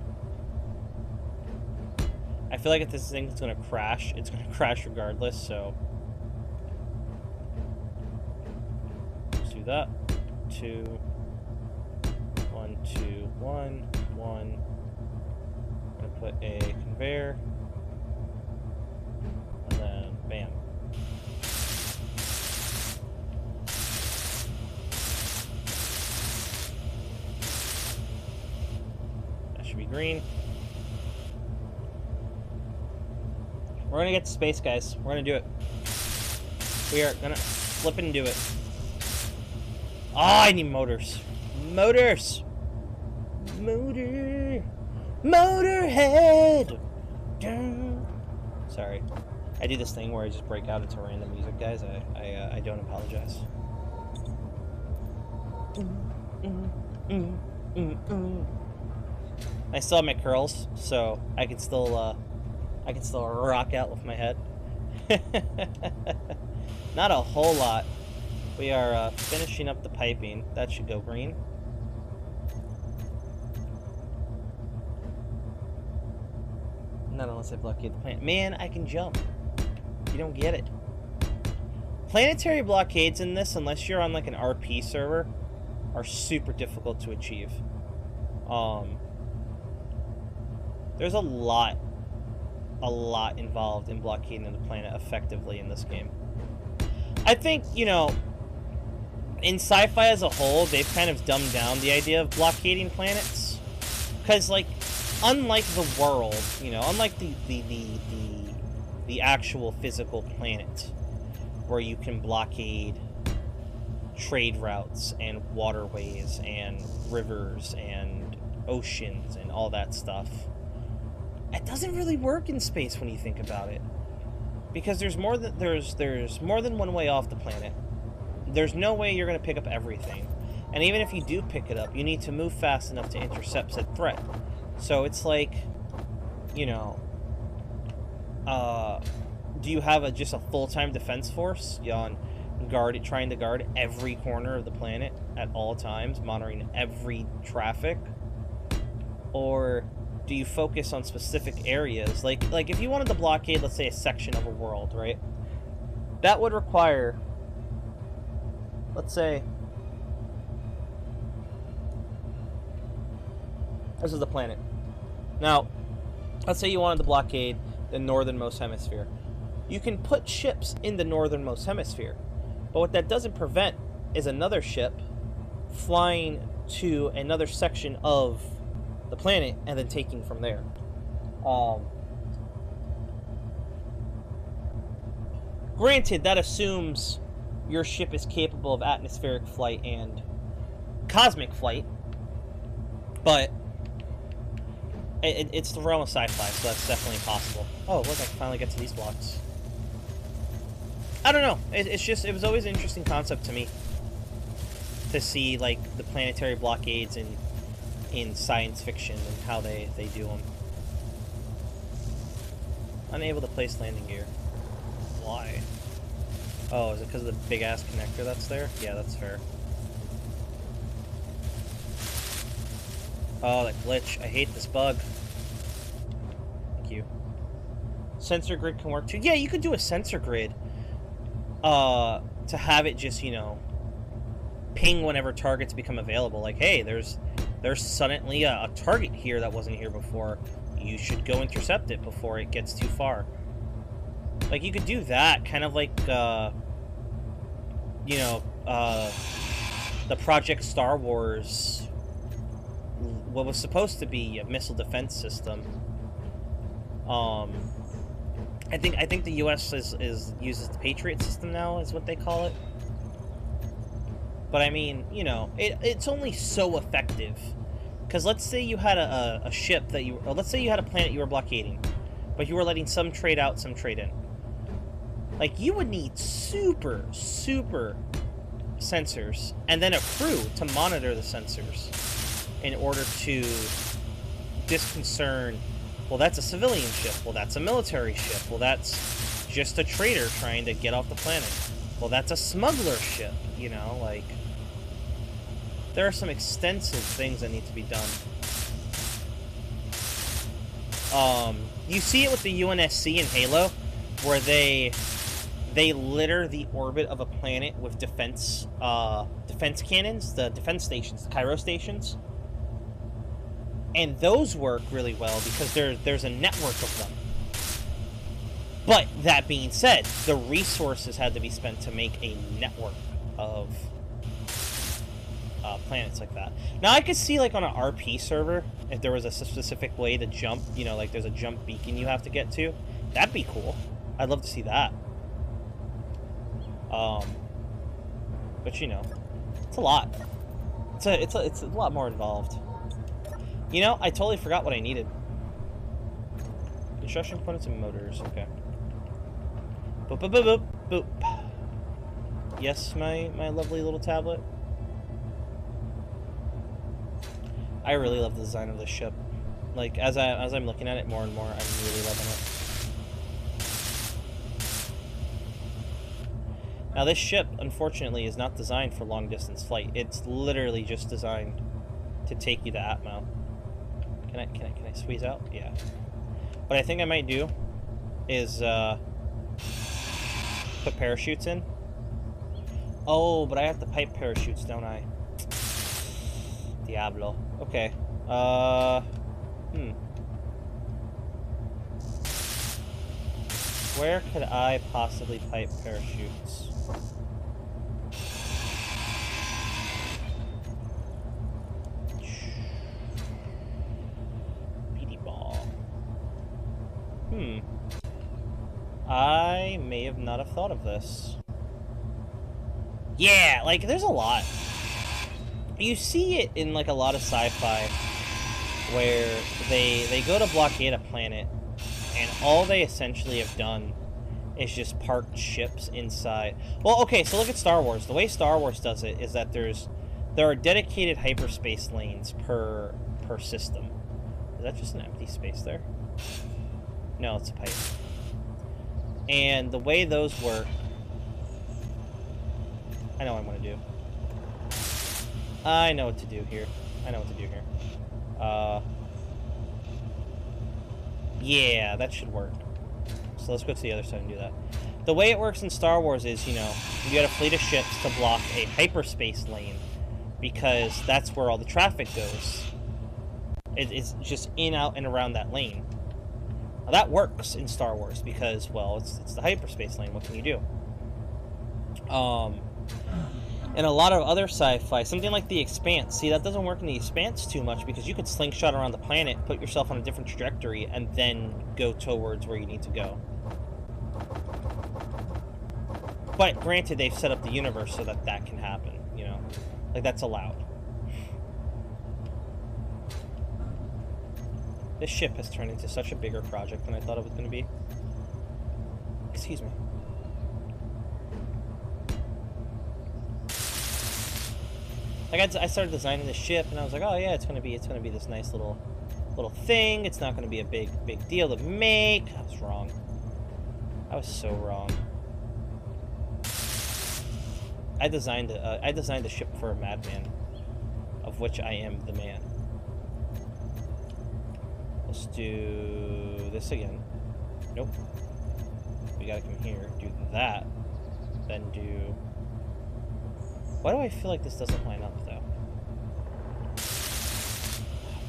I feel like if this thing's gonna crash, it's gonna crash regardless, so let's do that. 2, 1, 2, 1, 1. I'm gonna put a conveyor, and then bam. Green. We're gonna get to space, guys. We're gonna do it. We are gonna flip and do it. Oh, I need motors. Motors! Motor! Motorhead! Sorry. I do this thing where I just break out into random music, guys. I don't apologize. I still have my curls, so I can still rock out with my head. Not a whole lot. We are finishing up the piping. That should go green. Not unless I blockade the planet. Man, I can jump. You don't get it. Planetary blockades in this, unless you're on like an RP server, are super difficult to achieve. There's a lot involved in blockading the planet effectively in this game. I think, you know, in sci-fi as a whole, they've kind of dumbed down the idea of blockading planets. Because, like, unlike the world, you know, unlike the actual physical planet, where you can blockade trade routes and waterways and rivers and oceans and all that stuff, it doesn't really work in space when you think about it, because there's more than one way off the planet. There's no way you're going to pick up everything, and even if you do pick it up, you need to move fast enough to intercept said threat. So it's like, you know, do you have just a full-time defense force on guard, trying to guard every corner of the planet at all times, monitoring every traffic, or do you focus on specific areas? Like if you wanted to blockade, let's say, a section of a world, right? That would require, let's say, this is the planet. Now, let's say you wanted to blockade the northernmost hemisphere. You can put ships in the northernmost hemisphere, but what that doesn't prevent is another ship flying to another section of the planet and then taking from there. Granted, that assumes your ship is capable of atmospheric flight and cosmic flight, but it's the realm of sci-fi, so that's definitely possible. Oh, look, I can finally get to these blocks. I don't know. It was always an interesting concept to me to see, like, the planetary blockades in science fiction and how they do them. Unable to place landing gear. Why? Oh, is it because of the big-ass connector that's there? Yeah, that's fair. Oh, that glitch. I hate this bug. Thank you. Sensor grid can work too. Yeah, you could do a sensor grid. To have it just, you know, ping whenever targets become available. Like, hey, there's suddenly a target here that wasn't here before. You should go intercept it before it gets too far. Like, you could do that, kind of like, you know, the Project Star Wars, what was supposed to be a missile defense system. I think the U.S. uses the Patriot system now, is what they call it. But I mean, you know, it's only so effective, Because let's say you had a ship that you... Or let's say you had a planet you were blockading, but you were letting some trade out, some trade in. Like, you would need super, super sensors, and then a crew to monitor the sensors in order to disconcern, well, that's a civilian ship, well, that's a military ship, well, that's just a trader trying to get off the planet, well, that's a smuggler ship, you know, like, there are some extensive things that need to be done. You see it with the UNSC in Halo, where they litter the orbit of a planet with defense cannons, the defense stations, the Cairo stations. And those work really well because there's a network of them. But that being said, the resources had to be spent to make a network of planets like that. Now, I could see, like, on an RP server, if there was a specific way to jump, you know, like there's a jump beacon you have to get to, that'd be cool. I'd love to see that. But you know, it's a lot. It's a lot more involved. You know, I totally forgot what I needed. Construction components and motors. Okay. Boop boop boop boop boop. Yes, my lovely little tablet. I really love the design of this ship. Like as I'm looking at it more and more, I'm really loving it. Now this ship, unfortunately, is not designed for long-distance flight. It's literally just designed to take you to Atmo. Can I squeeze out? Yeah. What I think I might do is put parachutes in. Oh, but I have to pipe parachutes, don't I? Diablo. Okay. Where could I possibly pipe parachutes? Beady ball. I may have not have thought of this. Yeah, like, there's a lot. You see it in, like, a lot of sci-fi where they go to blockade a planet and all they essentially have done is just parked ships inside. Well, okay, so look at Star Wars. The way Star Wars does it is that there are dedicated hyperspace lanes per system. Is that just an empty space there? No, it's a pipe. And the way those work, I know what I'm gonna do. I know what to do here. Yeah, that should work. So let's go to the other side and do that. The way it works in Star Wars is, you know, you got a fleet of ships to block a hyperspace lane because that's where all the traffic goes. It's just in, out, and around that lane. Now, that works in Star Wars because, well, it's the hyperspace lane. What can you do? And a lot of other sci-fi, something like The Expanse. See, that doesn't work in The Expanse too much because you could slingshot around the planet, put yourself on a different trajectory, and then go towards where you need to go. But granted, they've set up the universe so that that can happen, you know? Like, that's allowed. This ship has turned into such a bigger project than I thought it was going to be. Excuse me. Like, I started designing this ship, and I was like, oh yeah, it's gonna be this nice little thing. It's not gonna be a big deal to make. I was wrong. I was so wrong. I designed a ship for a madman, of which I am the man. Let's do this again. Nope. We gotta come here, do that, then do. Why do I feel like this doesn't line up, though?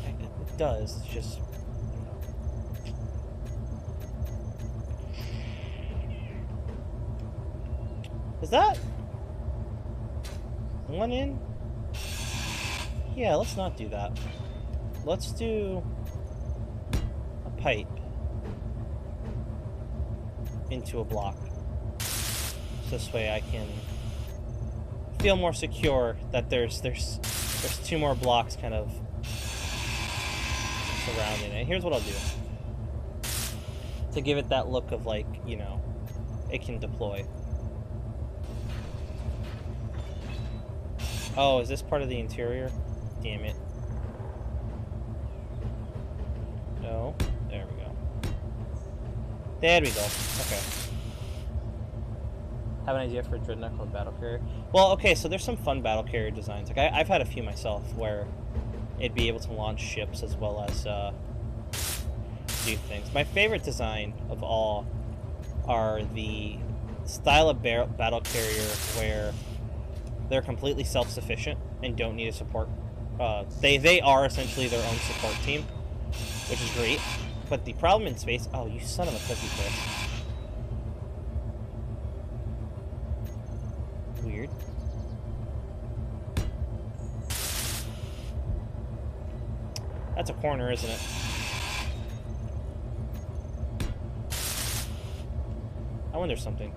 It does, it's just... Is that... one in? Yeah, let's not do that. Let's do... a pipe into a block. So this way I can... feel more secure that there's two more blocks kind of surrounding it. Here's what I'll do. To give it that look of, like, you know, it can deploy. Oh, is this part of the interior? Damn it. No. There we go. There we go. Okay. Have an idea for a dreadnought called battle carrier? Well, okay, so there's some fun battle carrier designs. Like, I've had a few myself where it'd be able to launch ships as well as do things. My favorite design of all are the style of battle carrier where they're completely self-sufficient and don't need a support. They are essentially their own support team, which is great. But the problem in space... Oh, you son of a cookie, Chris. Weird. That's a corner, isn't it? I wonder something.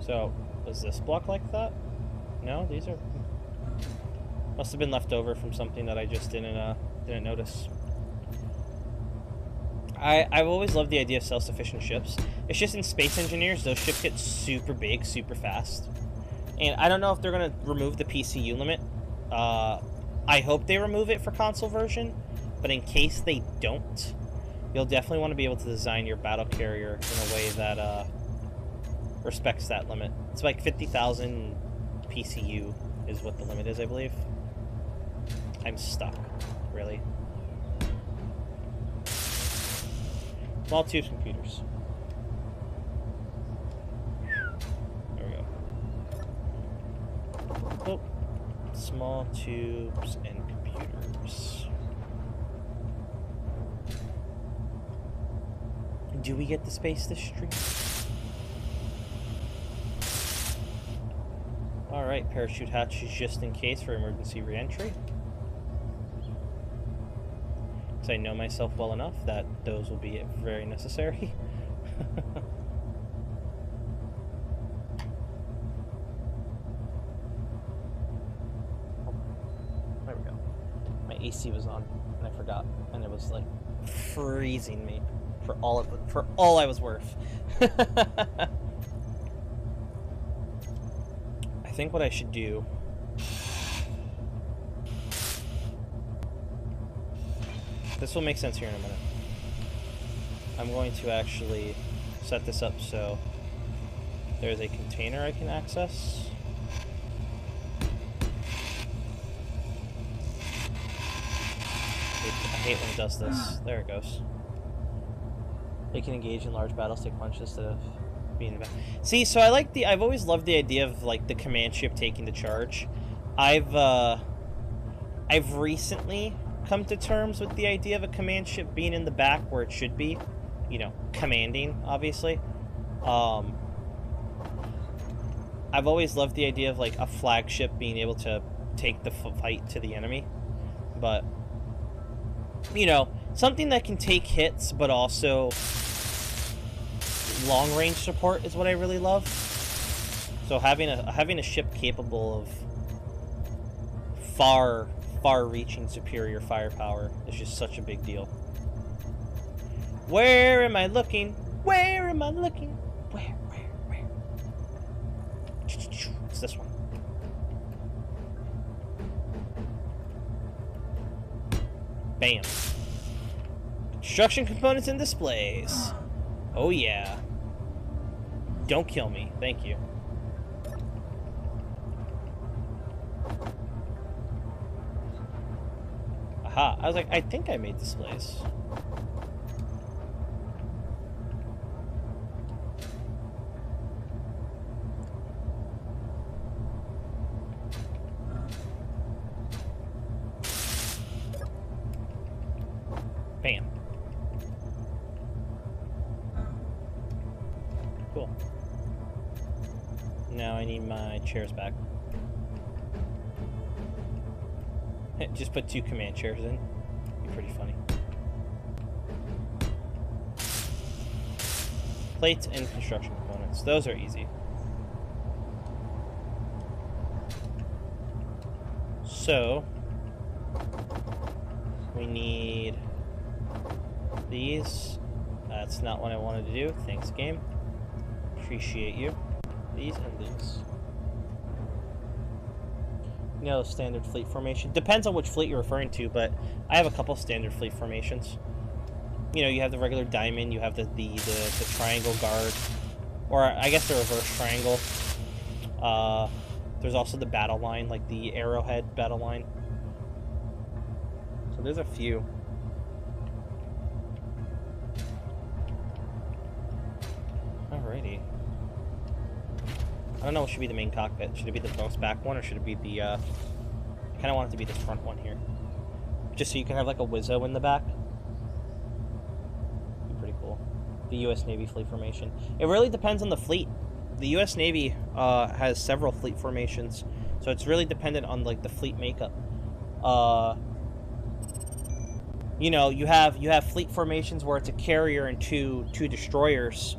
So, was this block like that? No, these are... Must have been left over from something that I just didn't notice. I've always loved the idea of self-sufficient ships. It's just in Space Engineers, those ships get super big, super fast. And I don't know if they're going to remove the PCU limit. I hope they remove it for console version, but in case they don't, you'll definitely want to be able to design your battle carrier in a way that respects that limit. It's like 50,000 PCU is what the limit is, I believe. I'm stuck, really. Small tubes computers. There we go. Oh. Small tubes and computers. Do we get the space this stream? Alright, parachute hatches just in case for emergency re-entry. Because I know myself well enough that those will be very necessary. There we go. My AC was on and I forgot, and it was like freezing me for all I was worth. I think what I should do this will make sense here in a minute. I'm going to actually set this up so there's a container I can access. I hate when it does this. There it goes. They can engage in large battles, take punches instead of being in the back. See, so I've always loved the idea of like the command ship taking the charge. I've recently come to terms with the idea of a command ship being in the back where it should be, you know, commanding, obviously. I've always loved the idea of like a flagship being able to take the fight to the enemy, but you know, something that can take hits but also long range support is what I really love. So having a ship capable of far-reaching superior firepower is just such a big deal. Where am I looking? Where am I looking? Where? It's this one. Bam. Construction components and displays. Oh yeah. Don't kill me. Thank you. Aha. I was like, I think I made displays. Bam. Cool. Now I need my chairs back. Just put 2 command chairs in. Be pretty funny. Plates and construction components. Those are easy. So We need these. That's not what I wanted to do. Thanks, game. Appreciate you. These and these. You know, standard fleet formation. Depends on which fleet you're referring to, but I have a couple standard fleet formations. You know, you have the regular diamond, you have the triangle guard, or I guess the reverse triangle. There's also the battle line, like the arrowhead battle line. So there's a few. Alrighty. I don't know what should be the main cockpit. Should it be the most back one, or should it be the, I kind of want it to be this front one here. Just so you can have, like, a Wizzo in the back. Be pretty cool. The U.S. Navy fleet formation. It really depends on the fleet. The U.S. Navy has several fleet formations, so it's really dependent on, like, the fleet makeup. You know, you have fleet formations where it's a carrier and two destroyers,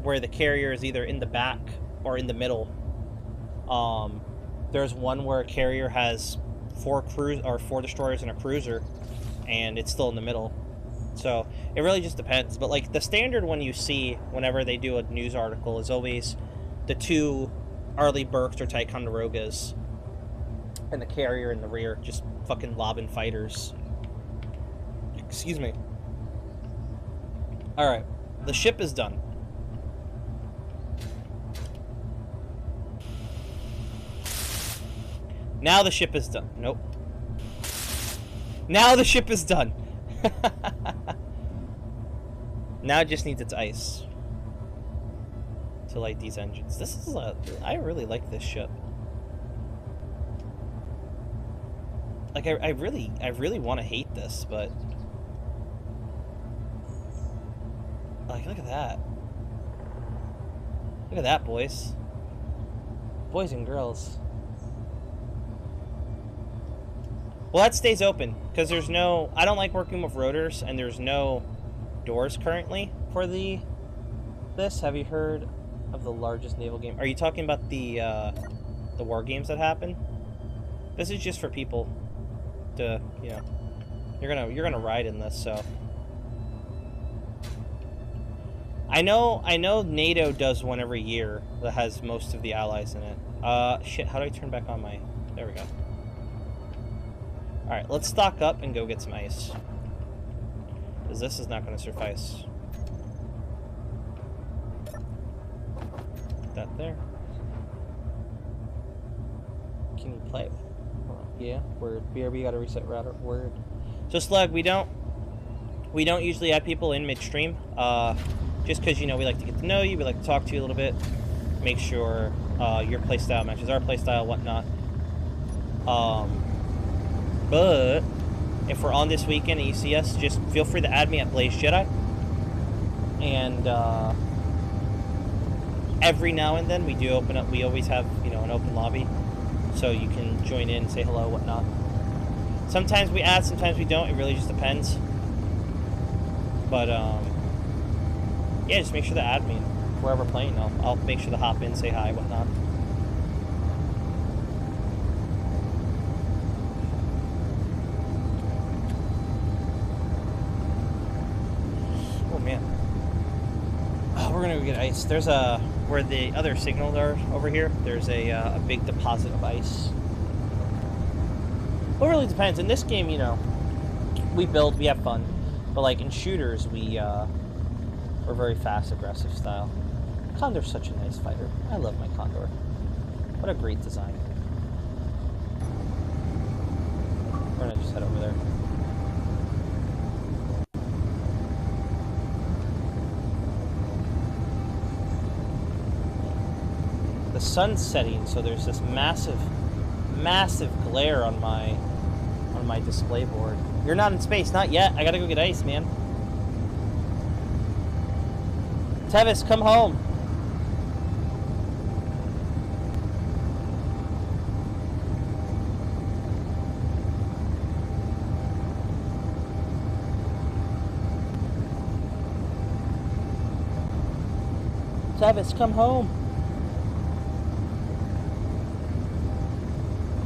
where the carrier is either in the back or in the middle. There's one where a carrier has four destroyers and a cruiser, and it's still in the middle. So it really just depends. But like the standard one you see whenever they do a news article is always the two Arleigh Burkes or Ticonderogas, and the carrier in the rear, just fucking lobbing fighters. Excuse me. All right, the ship is done. Now the ship is done. Nope. Now the ship is done. Now it just needs its ice to light these engines. This is I really like this ship. Like I really want to hate this, but like look at that. Look at that, boys. Boys and girls. Well, that stays open, because there's no... I don't like working with rotors, and there's no doors currently for this. Have you heard of the largest naval game? Are you talking about the war games that happen? This is just for people to, you know... You're gonna ride in this, so... I know NATO does one every year that has most of the allies in it. Shit, how do I turn back on my... There we go. Alright, let's stock up and go get some ice. Because this is not going to suffice. Put that there. Can you play? Yeah, word. BRB got to reset router. Word. So Slug, we don't usually have people in midstream. Just because, you know, we like to get to know you, we like to talk to you a little bit. Make sure your playstyle matches our playstyle, whatnot. But if we're on this weekend and you see us, just feel free to add me at Blaze Jedi. And every now and then we do open up. We always have, you know, an open lobby, so you can join in, say hello, whatnot. Sometimes we add, sometimes we don't. It really just depends. But yeah, just make sure to add me wherever we're playing. I'll make sure to hop in, say hi, whatnot. We're gonna go get ice. There's where the other signals are over here. There's a big deposit of ice. Well, it really depends. In this game, you know, we build, we have fun, but like in shooters, we're very fast, aggressive style. Condor's such a nice fighter. I love my Condor. What a great design. We're gonna just head over there. The sun's setting, so there's this massive glare on my display board. You're not in space, not yet. I gotta go get ice, man. Tevis, come home. Tevis, come home.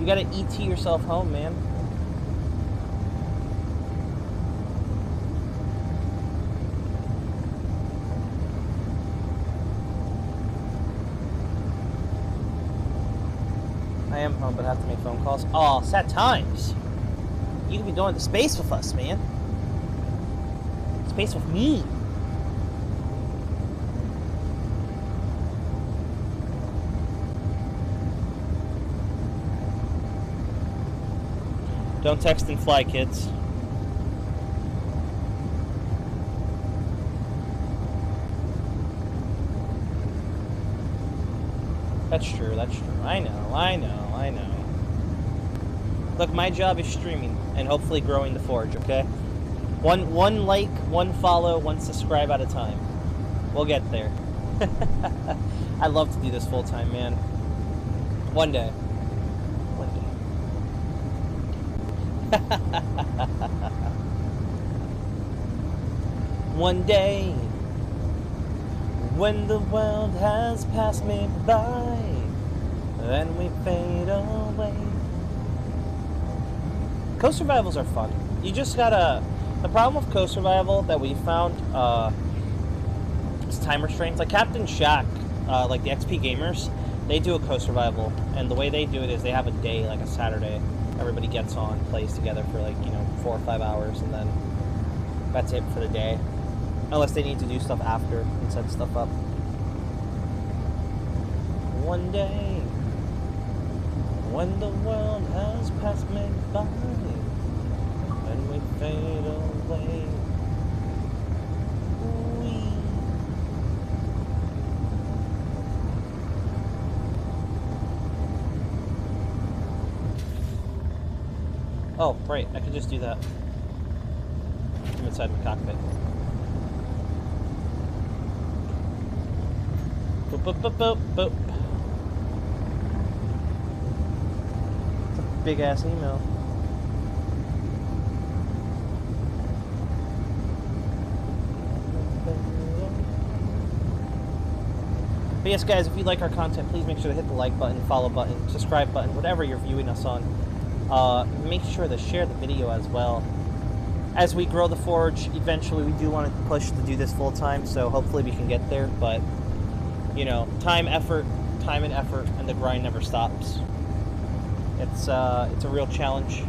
You gotta ET yourself home, man. I am home, but I have to make phone calls. Oh, sad times. You could be going to space with us, man. Space with me. Don't text and fly, kids. That's true, that's true. I know. Look, my job is streaming and hopefully growing the Forge, okay? One like, one follow, one subscribe at a time. We'll get there. I'd love to do this full time, man. One day. One day, when the world has passed me by, and we fade away. Co-survivals are fun. You just gotta... The problem with co-survival that we found is time restraints. Like Captain Shack, like the XP gamers, they do a co-survival, and the way they do it is they have a day, like a Saturday. Everybody gets on, plays together for like, 4 or 5 hours, and then that's it for the day. Unless they need to do stuff after and set stuff up. One day, when the world has passed me by, and we fade away. Oh, right, I could just do that. I'm inside my cockpit. Boop, boop, boop, boop, boop. It's a big ass email. But yes, guys, if you like our content, please make sure to hit the like button, follow button, subscribe button, whatever you're viewing us on. Make sure to share the video as well. As we grow the Forge, eventually we do want to push to do this full time, so hopefully we can get there, but, time and effort, and the grind never stops. It's a real challenge,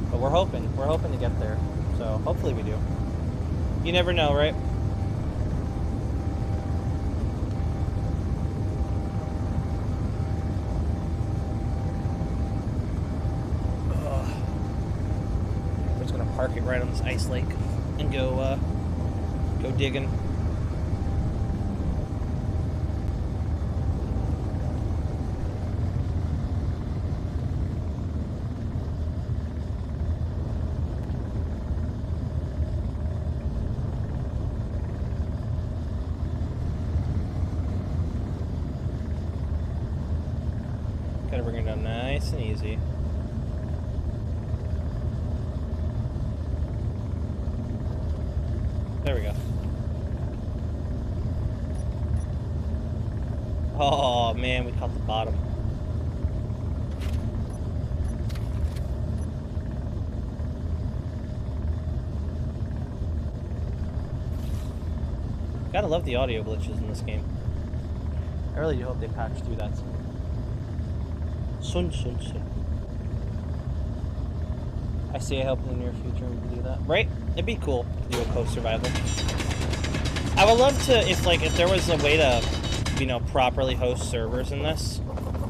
but we're hoping to get there, so hopefully we do. You never know, right? Park it right on this ice lake and go digging. Gotta bring it down nice and easy. There we go. Oh man, we caught the bottom. Gotta love the audio glitches in this game. I really do hope they patch through that soon. Soon. I see. I hope in the near future we can do that. Right? It'd be cool to do a co-survival. I would love to, if there was a way to, properly host servers in this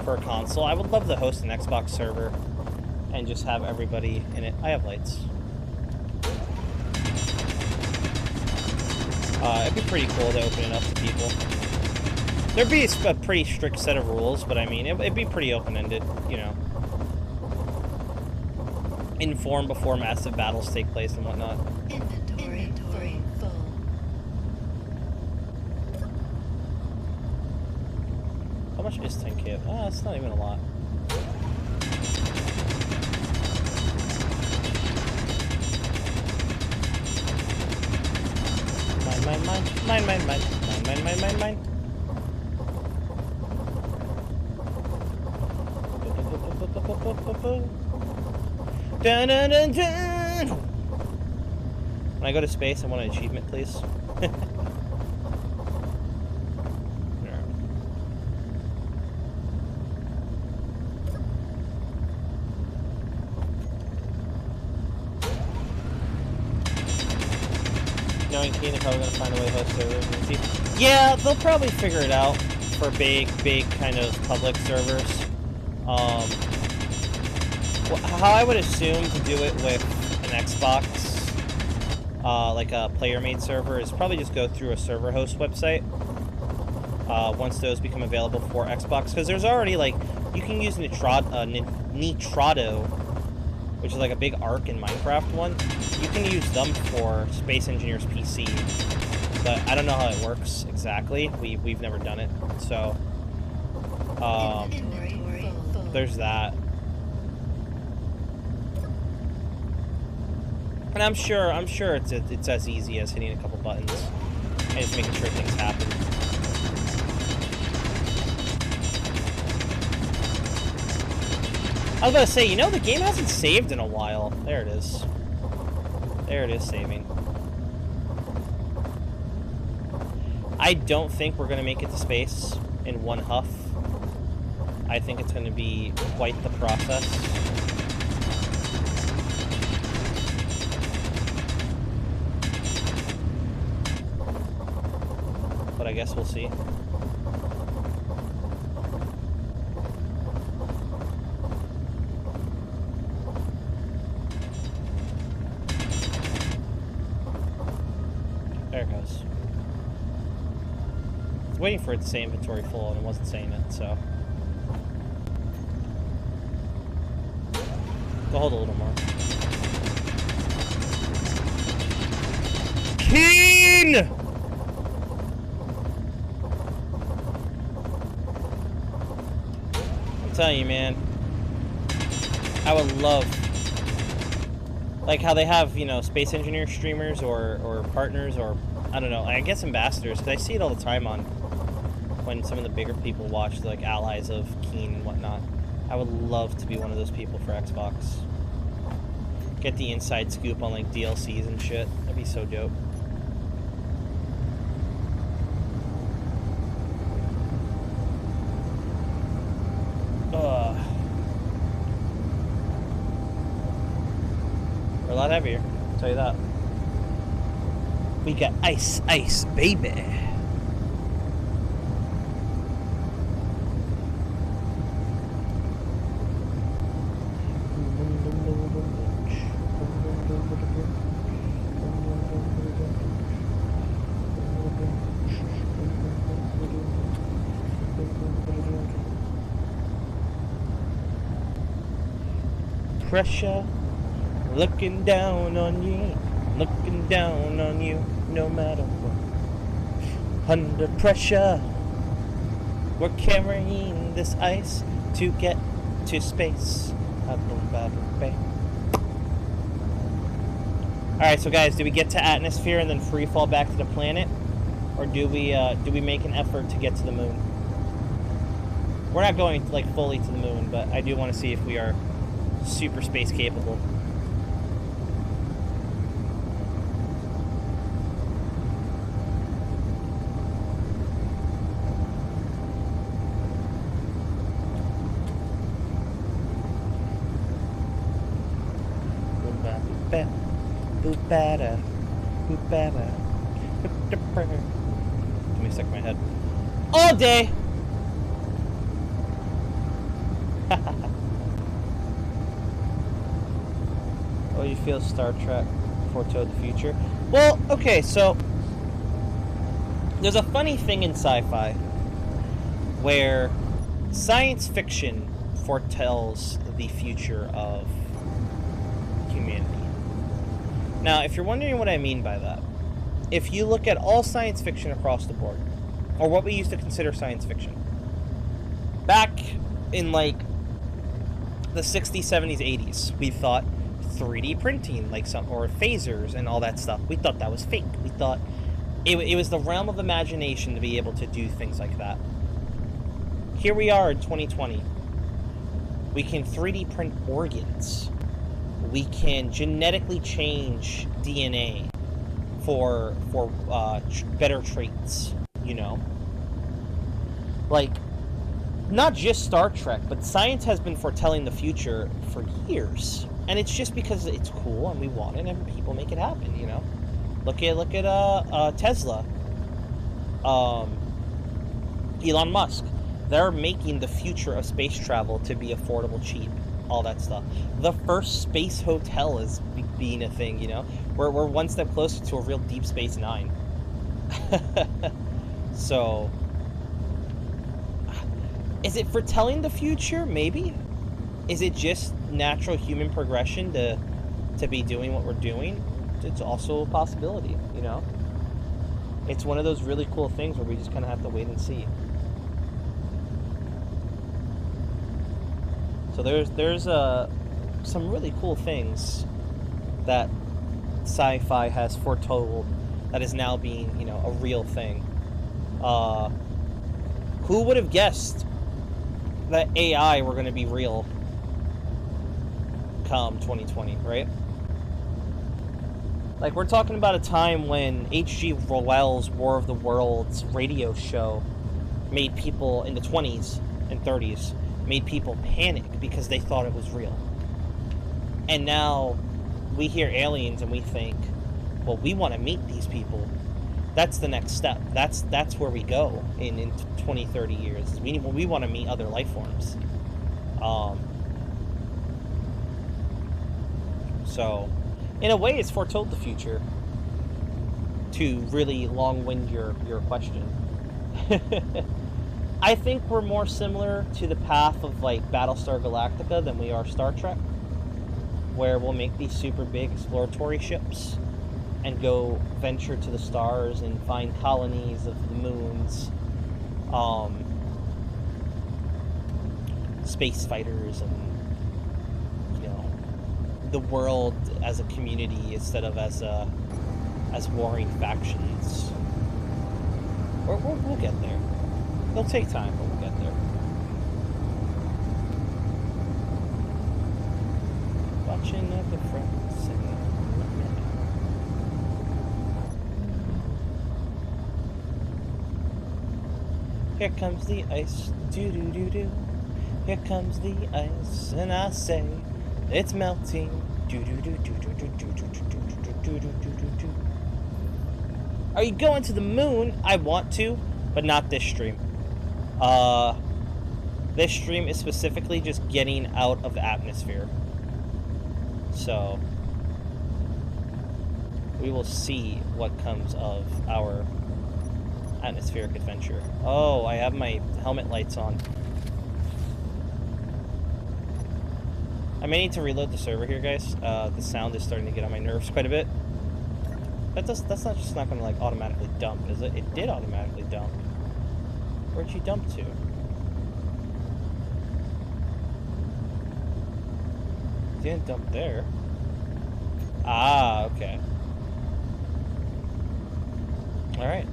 for a console. I would love to host an Xbox server and just have everybody in it. I have lights. It'd be pretty cool to open it up to people. There'd be a pretty strict set of rules, but I mean, it'd be pretty open-ended, Inform before massive battles take place and whatnot. Inventory full. How much is 10k? Ah, it's not even a lot. Mine. Dun, dun, dun, dun. When I go to space, I want an achievement, please. point, Keen. They're probably gonna find a way to host servers. Yeah, they'll probably figure it out for big kind of public servers. How I would assume to do it with an Xbox, like a player-made server, is probably just go through a server host website. Once those become available for Xbox, because there's already, like, you can use Nitrado, which is like a big Ark in Minecraft one. You can use them for Space Engineers PC, but I don't know how it works exactly. We've never done it, so Inventory full. there's that. And I'm sure it's as easy as hitting a couple buttons and just making sure things happen. I was about to say, you know, the game hasn't saved in a while. There it is. There it is, saving. I don't think we're going to make it to space in one huff. I think it's going to be quite the process. But I guess we'll see. There it goes. I was waiting for it to say inventory full and it wasn't saying it, so. Go hold a little more. Keen! I'm telling you, man. I would love, like how they have, you know, Space Engineer streamers or partners or, I don't know, I guess ambassadors, because I see it all the time on when some of the bigger people watch, like allies of Keen and whatnot. I would love to be one of those people for Xbox. Get the inside scoop on like DLCs and shit. That'd be so dope. We're a lot heavier, I'll tell you that. We got ice, baby. Pressure, looking down on you, no matter what. Under pressure, we're carrying this ice to get to space. Alright, so guys, do we get to atmosphere and then free fall back to the planet? Or do we make an effort to get to the moon? We're not going like fully to the moon, but I do want to see if we are super space capable. Let me stick my head. All day! Oh, you feel Star Trek foretold the future? Well, okay, so there's a funny thing in sci-fi where science fiction foretells the future of humanity. Now, if you're wondering what I mean by that, if you look at all science fiction across the board, or what we used to consider science fiction, back in like the 60s, 70s, 80s, we thought 3D printing, like or phasers and all that stuff, we thought that was fake. We thought it was the realm of imagination to be able to do things like that. Here we are in 2020. We can 3D print organs. We can genetically change DNA for better traits, you know? Like, not just Star Trek, but science has been foretelling the future for years. And it's just because it's cool and we want it and people make it happen, you know? Look at Tesla. Elon Musk. They're making the future of space travel to be affordable, cheap, all that stuff. The first space hotel is being a thing, you know? We're one step closer to a real Deep Space Nine. So, is it foretelling the future? Maybe. Is it just natural human progression to be doing what we're doing? It's also a possibility, you know? It's one of those really cool things where we just kind of have to wait and see. So there's some really cool things that sci-fi has foretold that is now being, you know, a real thing. Who would have guessed that AI were going to be real come 2020, right? Like, we're talking about a time when H.G. Wells' War of the Worlds radio show made people in the 20s and 30s, made people panic because they thought it was real. And now we hear aliens and we think, well, we want to meet these people. That's the next step. That's where we go in 20, 30 years. We want to meet other life forms. So, in a way, it's foretold the future. To really long-wind your question. I think we're more similar to the path of, like, Battlestar Galactica than we are Star Trek, where we'll make these super big exploratory ships and go venture to the stars and find colonies of the moons, space fighters, and, you know, the world as a community instead of as warring factions. We'll get there. It'll take time, but we'll get there. Watching at the front, here comes the ice, do-do-do-do. Here comes the ice, and I say, it's melting, do-do-do-do-do-do-do-do-do-do-do-do-do-do. Are you going to the moon? I want to, but not this stream. This stream is specifically just getting out of the atmosphere. So, we will see what comes of our atmospheric adventure. Oh, I have my helmet lights on. I may need to reload the server here, guys. The sound is starting to get on my nerves quite a bit. That's not just not going to, like, automatically dump, is it? It did automatically dump. Where'd you dump to? It didn't dump there. Ah, okay. Alright.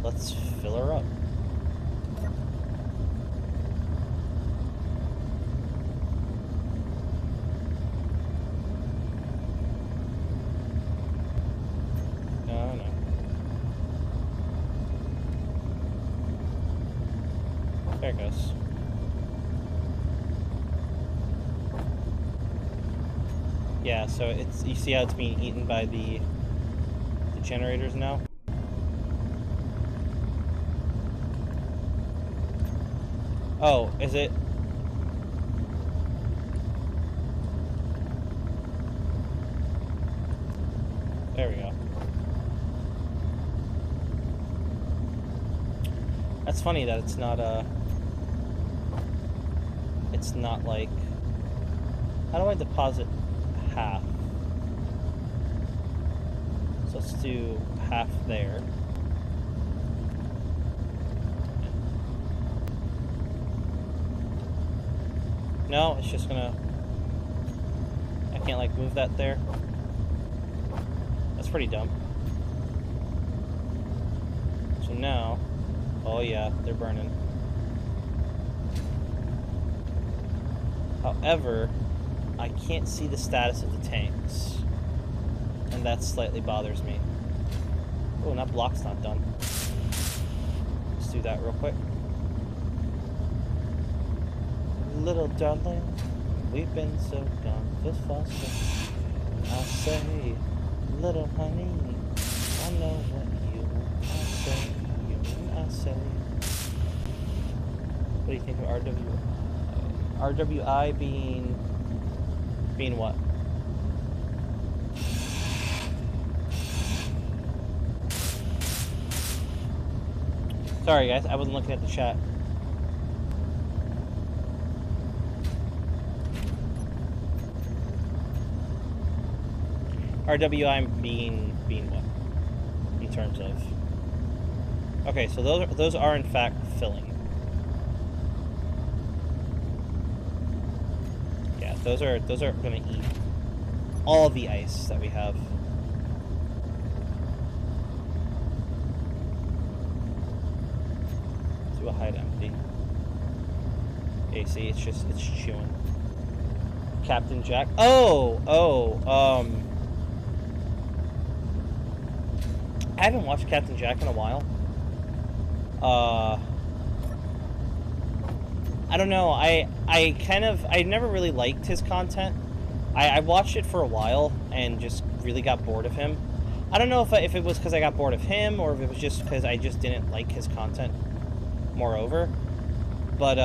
Let's fill her up. No, no. There it goes. Yeah, so it's, you see how it's being eaten by the generators now? Oh, is it? There we go. That's funny that it's not like, how do I deposit half? So let's do half there. No, it's just gonna, I can't, like, move that there. That's pretty dumb. So now, oh yeah, they're burning. However, I can't see the status of the tanks, and that slightly bothers me. Oh, that block's not done. Let's do that real quick. Little darling, we've been so gone for far, so I say, little honey, I know what you and I say. What do you think of RWI? RWI being what? Sorry guys, I wasn't looking at the chat. RWI being what? In terms of... Okay, so those are in fact filling. Yeah, those are gonna eat all the ice that we have. Do a hide empty. AC, it's chewing. Captain Jack. I haven't watched Captain Jack in a while. I don't know. I never really liked his content. I watched it for a while and just really got bored of him. I don't know if it was because I got bored of him or if it was just because I just didn't like his content. Moreover, but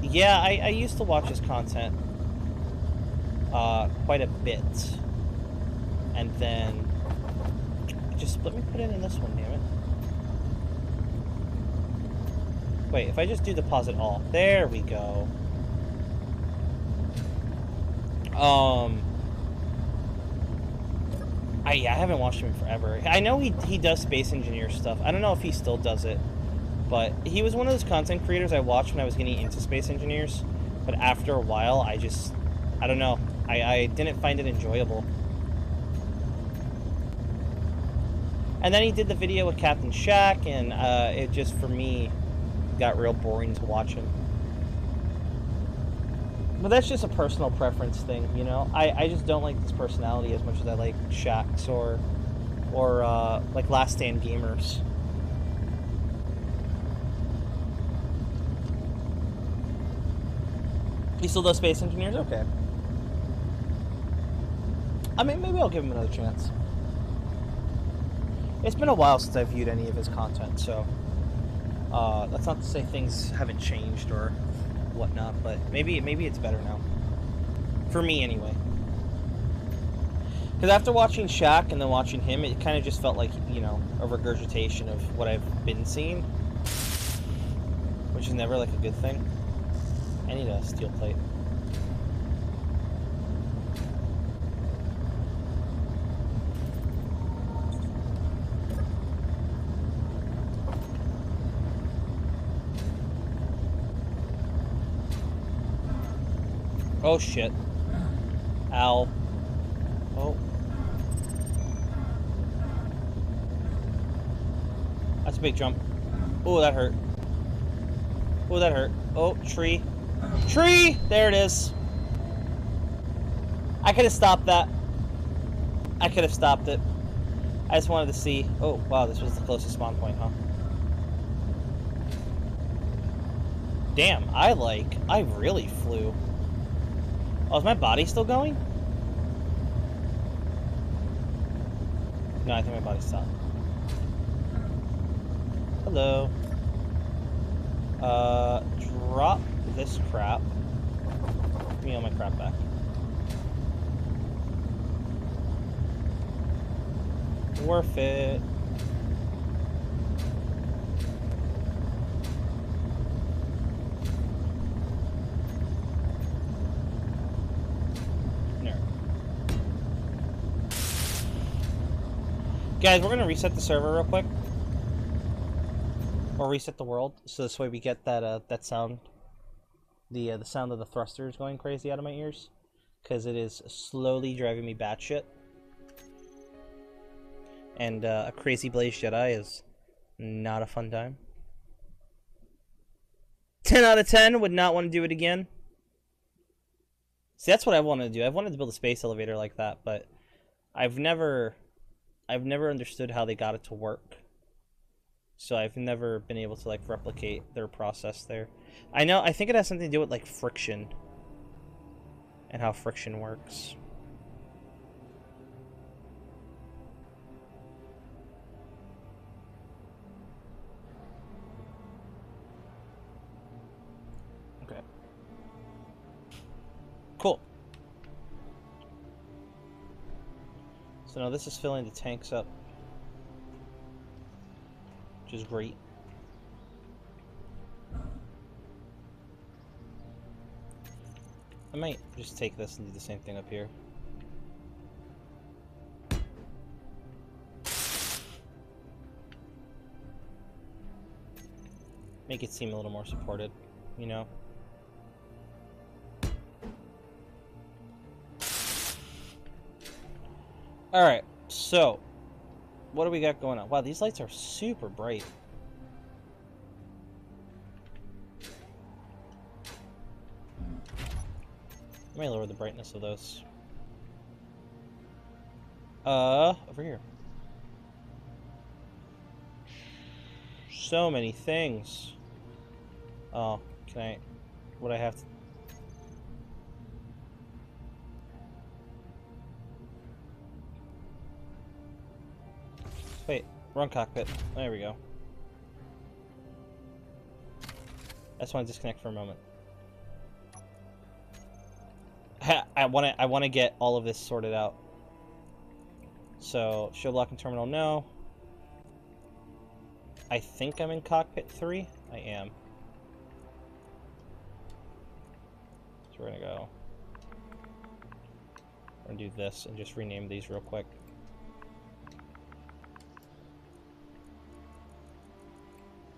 yeah, I used to watch his content quite a bit, and then let me put it in this one, damn it. Wait, if I just do deposit all, there we go. I haven't watched him in forever. I know he does Space Engineer stuff. I don't know if he still does it, but he was one of those content creators I watched when I was getting into Space Engineers, but after a while, I don't know. I didn't find it enjoyable. And then he did the video with Captain Shack, and it just, for me, got real boring to watch him. But that's just a personal preference thing, you know? I just don't like his personality as much as I like Shack's or like Last Stand Gamers. He still does Space Engineers? Okay. I mean, maybe I'll give him another chance. It's been a while since I've viewed any of his content, so that's not to say things haven't changed or whatnot, but maybe it's better now. For me, anyway. Because after watching Shaq and then watching him, it kind of just felt like, you know, a regurgitation of what I've been seeing, which is never like a good thing. I need a steel plate. Oh shit. Ow. Oh. That's a big jump. Oh, that hurt. Oh, that hurt. Oh, tree. Tree! There it is. I could have stopped that. I could have stopped it. I just wanted to see. Oh, wow, this was the closest spawn point, huh? Damn, I really flew. Oh, is my body still going? No, I think my body stopped. Hello. Drop this crap. Give me all my crap back. Worth it. Guys, we're gonna reset the server real quick, or reset the world, so this way we get that that sound, the sound of the thrusters going crazy out of my ears, because it is slowly driving me batshit. And a crazy Blaze Jedi is not a fun time. 10 out of 10 would not want to do it again. See, that's what I wanted to do. I've wanted to build a space elevator like that, but I've never understood how they got it to work. So I've never been able to like replicate their process there. I think it has something to do with like friction and how friction works. So now this is filling the tanks up, which is great. I might just take this and do the same thing up here. Make it seem a little more supported, you know? Alright, so what do we got going on? Wow, these lights are super bright. I may lower the brightness of those. Over here. So many things. Oh, can I... Would I have to... Wait, wrong cockpit. There we go. I just want to disconnect for a moment. I want to get all of this sorted out. So, show block and terminal, no. I think I'm in cockpit 3. I am. So we're gonna go. We're gonna do this and just rename these real quick.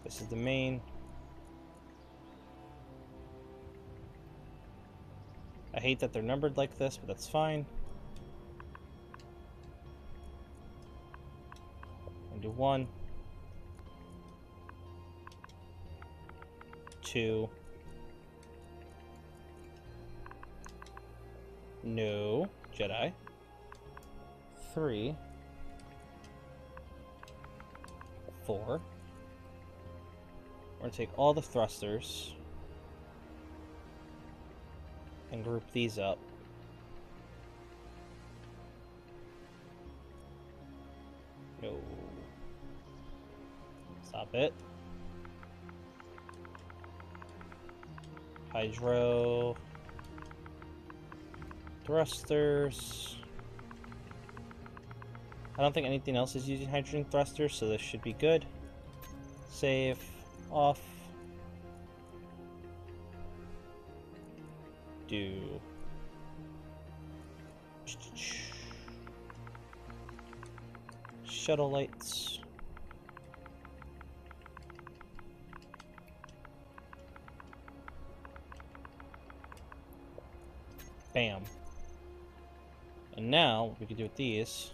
This is the main. I hate that they're numbered like this, but that's fine. I'll do 1, 2. No, Jedi. 3, 4. We're gonna take all the thrusters and group these up. No. Stop it. Hydro. Thrusters. I don't think anything else is using hydrogen thrusters, so this should be good. Save. Off. Do. Shuttle lights. Bam. And now, what we can do with these,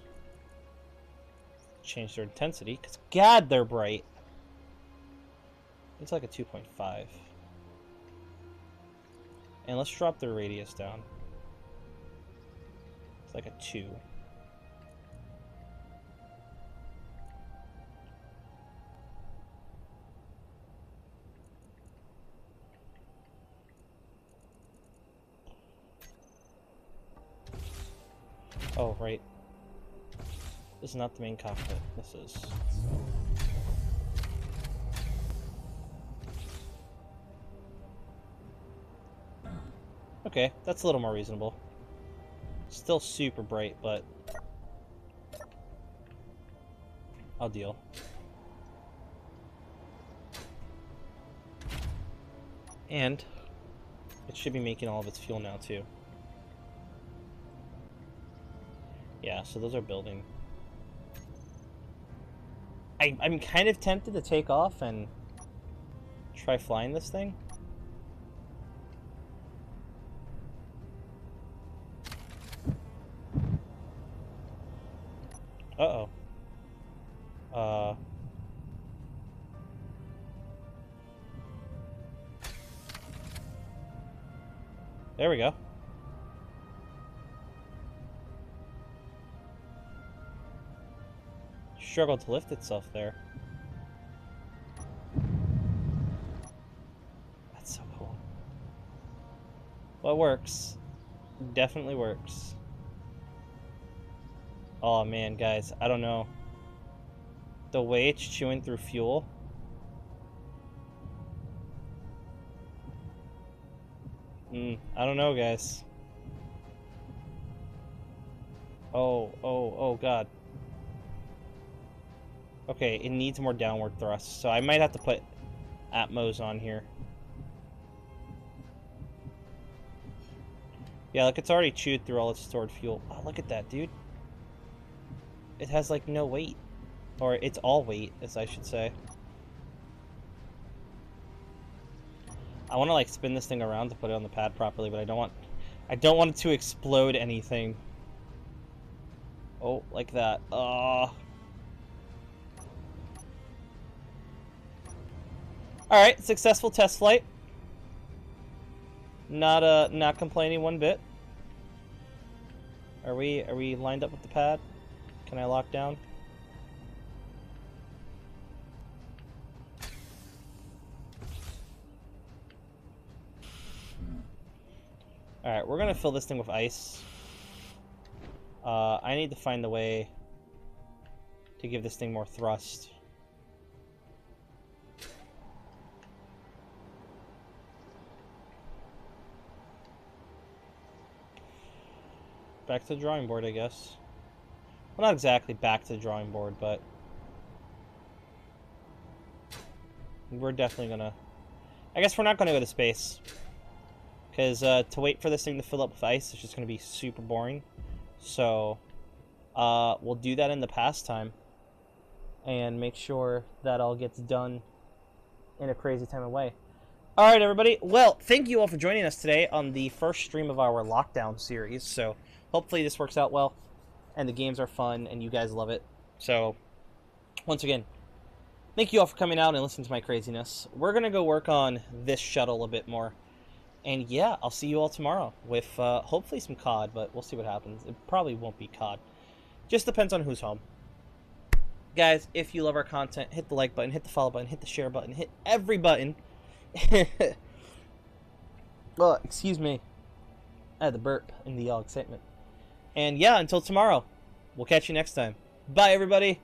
change their intensity, because God, they're bright. It's like a 2.5. And let's drop their radius down. It's like a 2. Oh, right. This is not the main cockpit. This is... Okay, that's a little more reasonable. Still super bright, but... I'll deal. And it should be making all of its fuel now, too. Yeah, so those are building. I'm kind of tempted to take off and try flying this thing. Uh-oh. There we go. Struggled to lift itself there. That's so cool. Well, it works. Definitely works. Oh man, guys, I don't know. The way it's chewing through fuel. I don't know, guys. Oh god. Okay, it needs more downward thrust, so I might have to put Atmos on here. Yeah, look, it's already chewed through all its stored fuel. Oh, look at that, dude. It has, like, no weight. Or, it's all weight, as I should say. I want to, like, spin this thing around to put it on the pad properly, but I don't want it to explode anything. Oh, like that. Alright, successful test flight. Not complaining one bit. Are we lined up with the pad? Can I lock down? Alright, we're gonna fill this thing with ice. I need to find a way to give this thing more thrust. Back to the drawing board, I guess. Well, not exactly back to the drawing board, but we're definitely gonna... I guess we're not gonna go to space. Because to wait for this thing to fill up with ice is just gonna be super boring. So, we'll do that in the pastime. And make sure that all gets done in a crazy time of way. Alright, everybody. Well, thank you all for joining us today on the first stream of our lockdown series. So, hopefully this works out well, and the games are fun, and you guys love it. So, once again, thank you all for coming out and listening to my craziness. We're going to go work on this shuttle a bit more. And yeah, I'll see you all tomorrow with hopefully some COD, but we'll see what happens. It probably won't be COD. Just depends on who's home. Guys, if you love our content, hit the like button, hit the follow button, hit the share button, hit every button. Well, excuse me. I had the burp in the excitement. And yeah, until tomorrow, we'll catch you next time. Bye, everybody.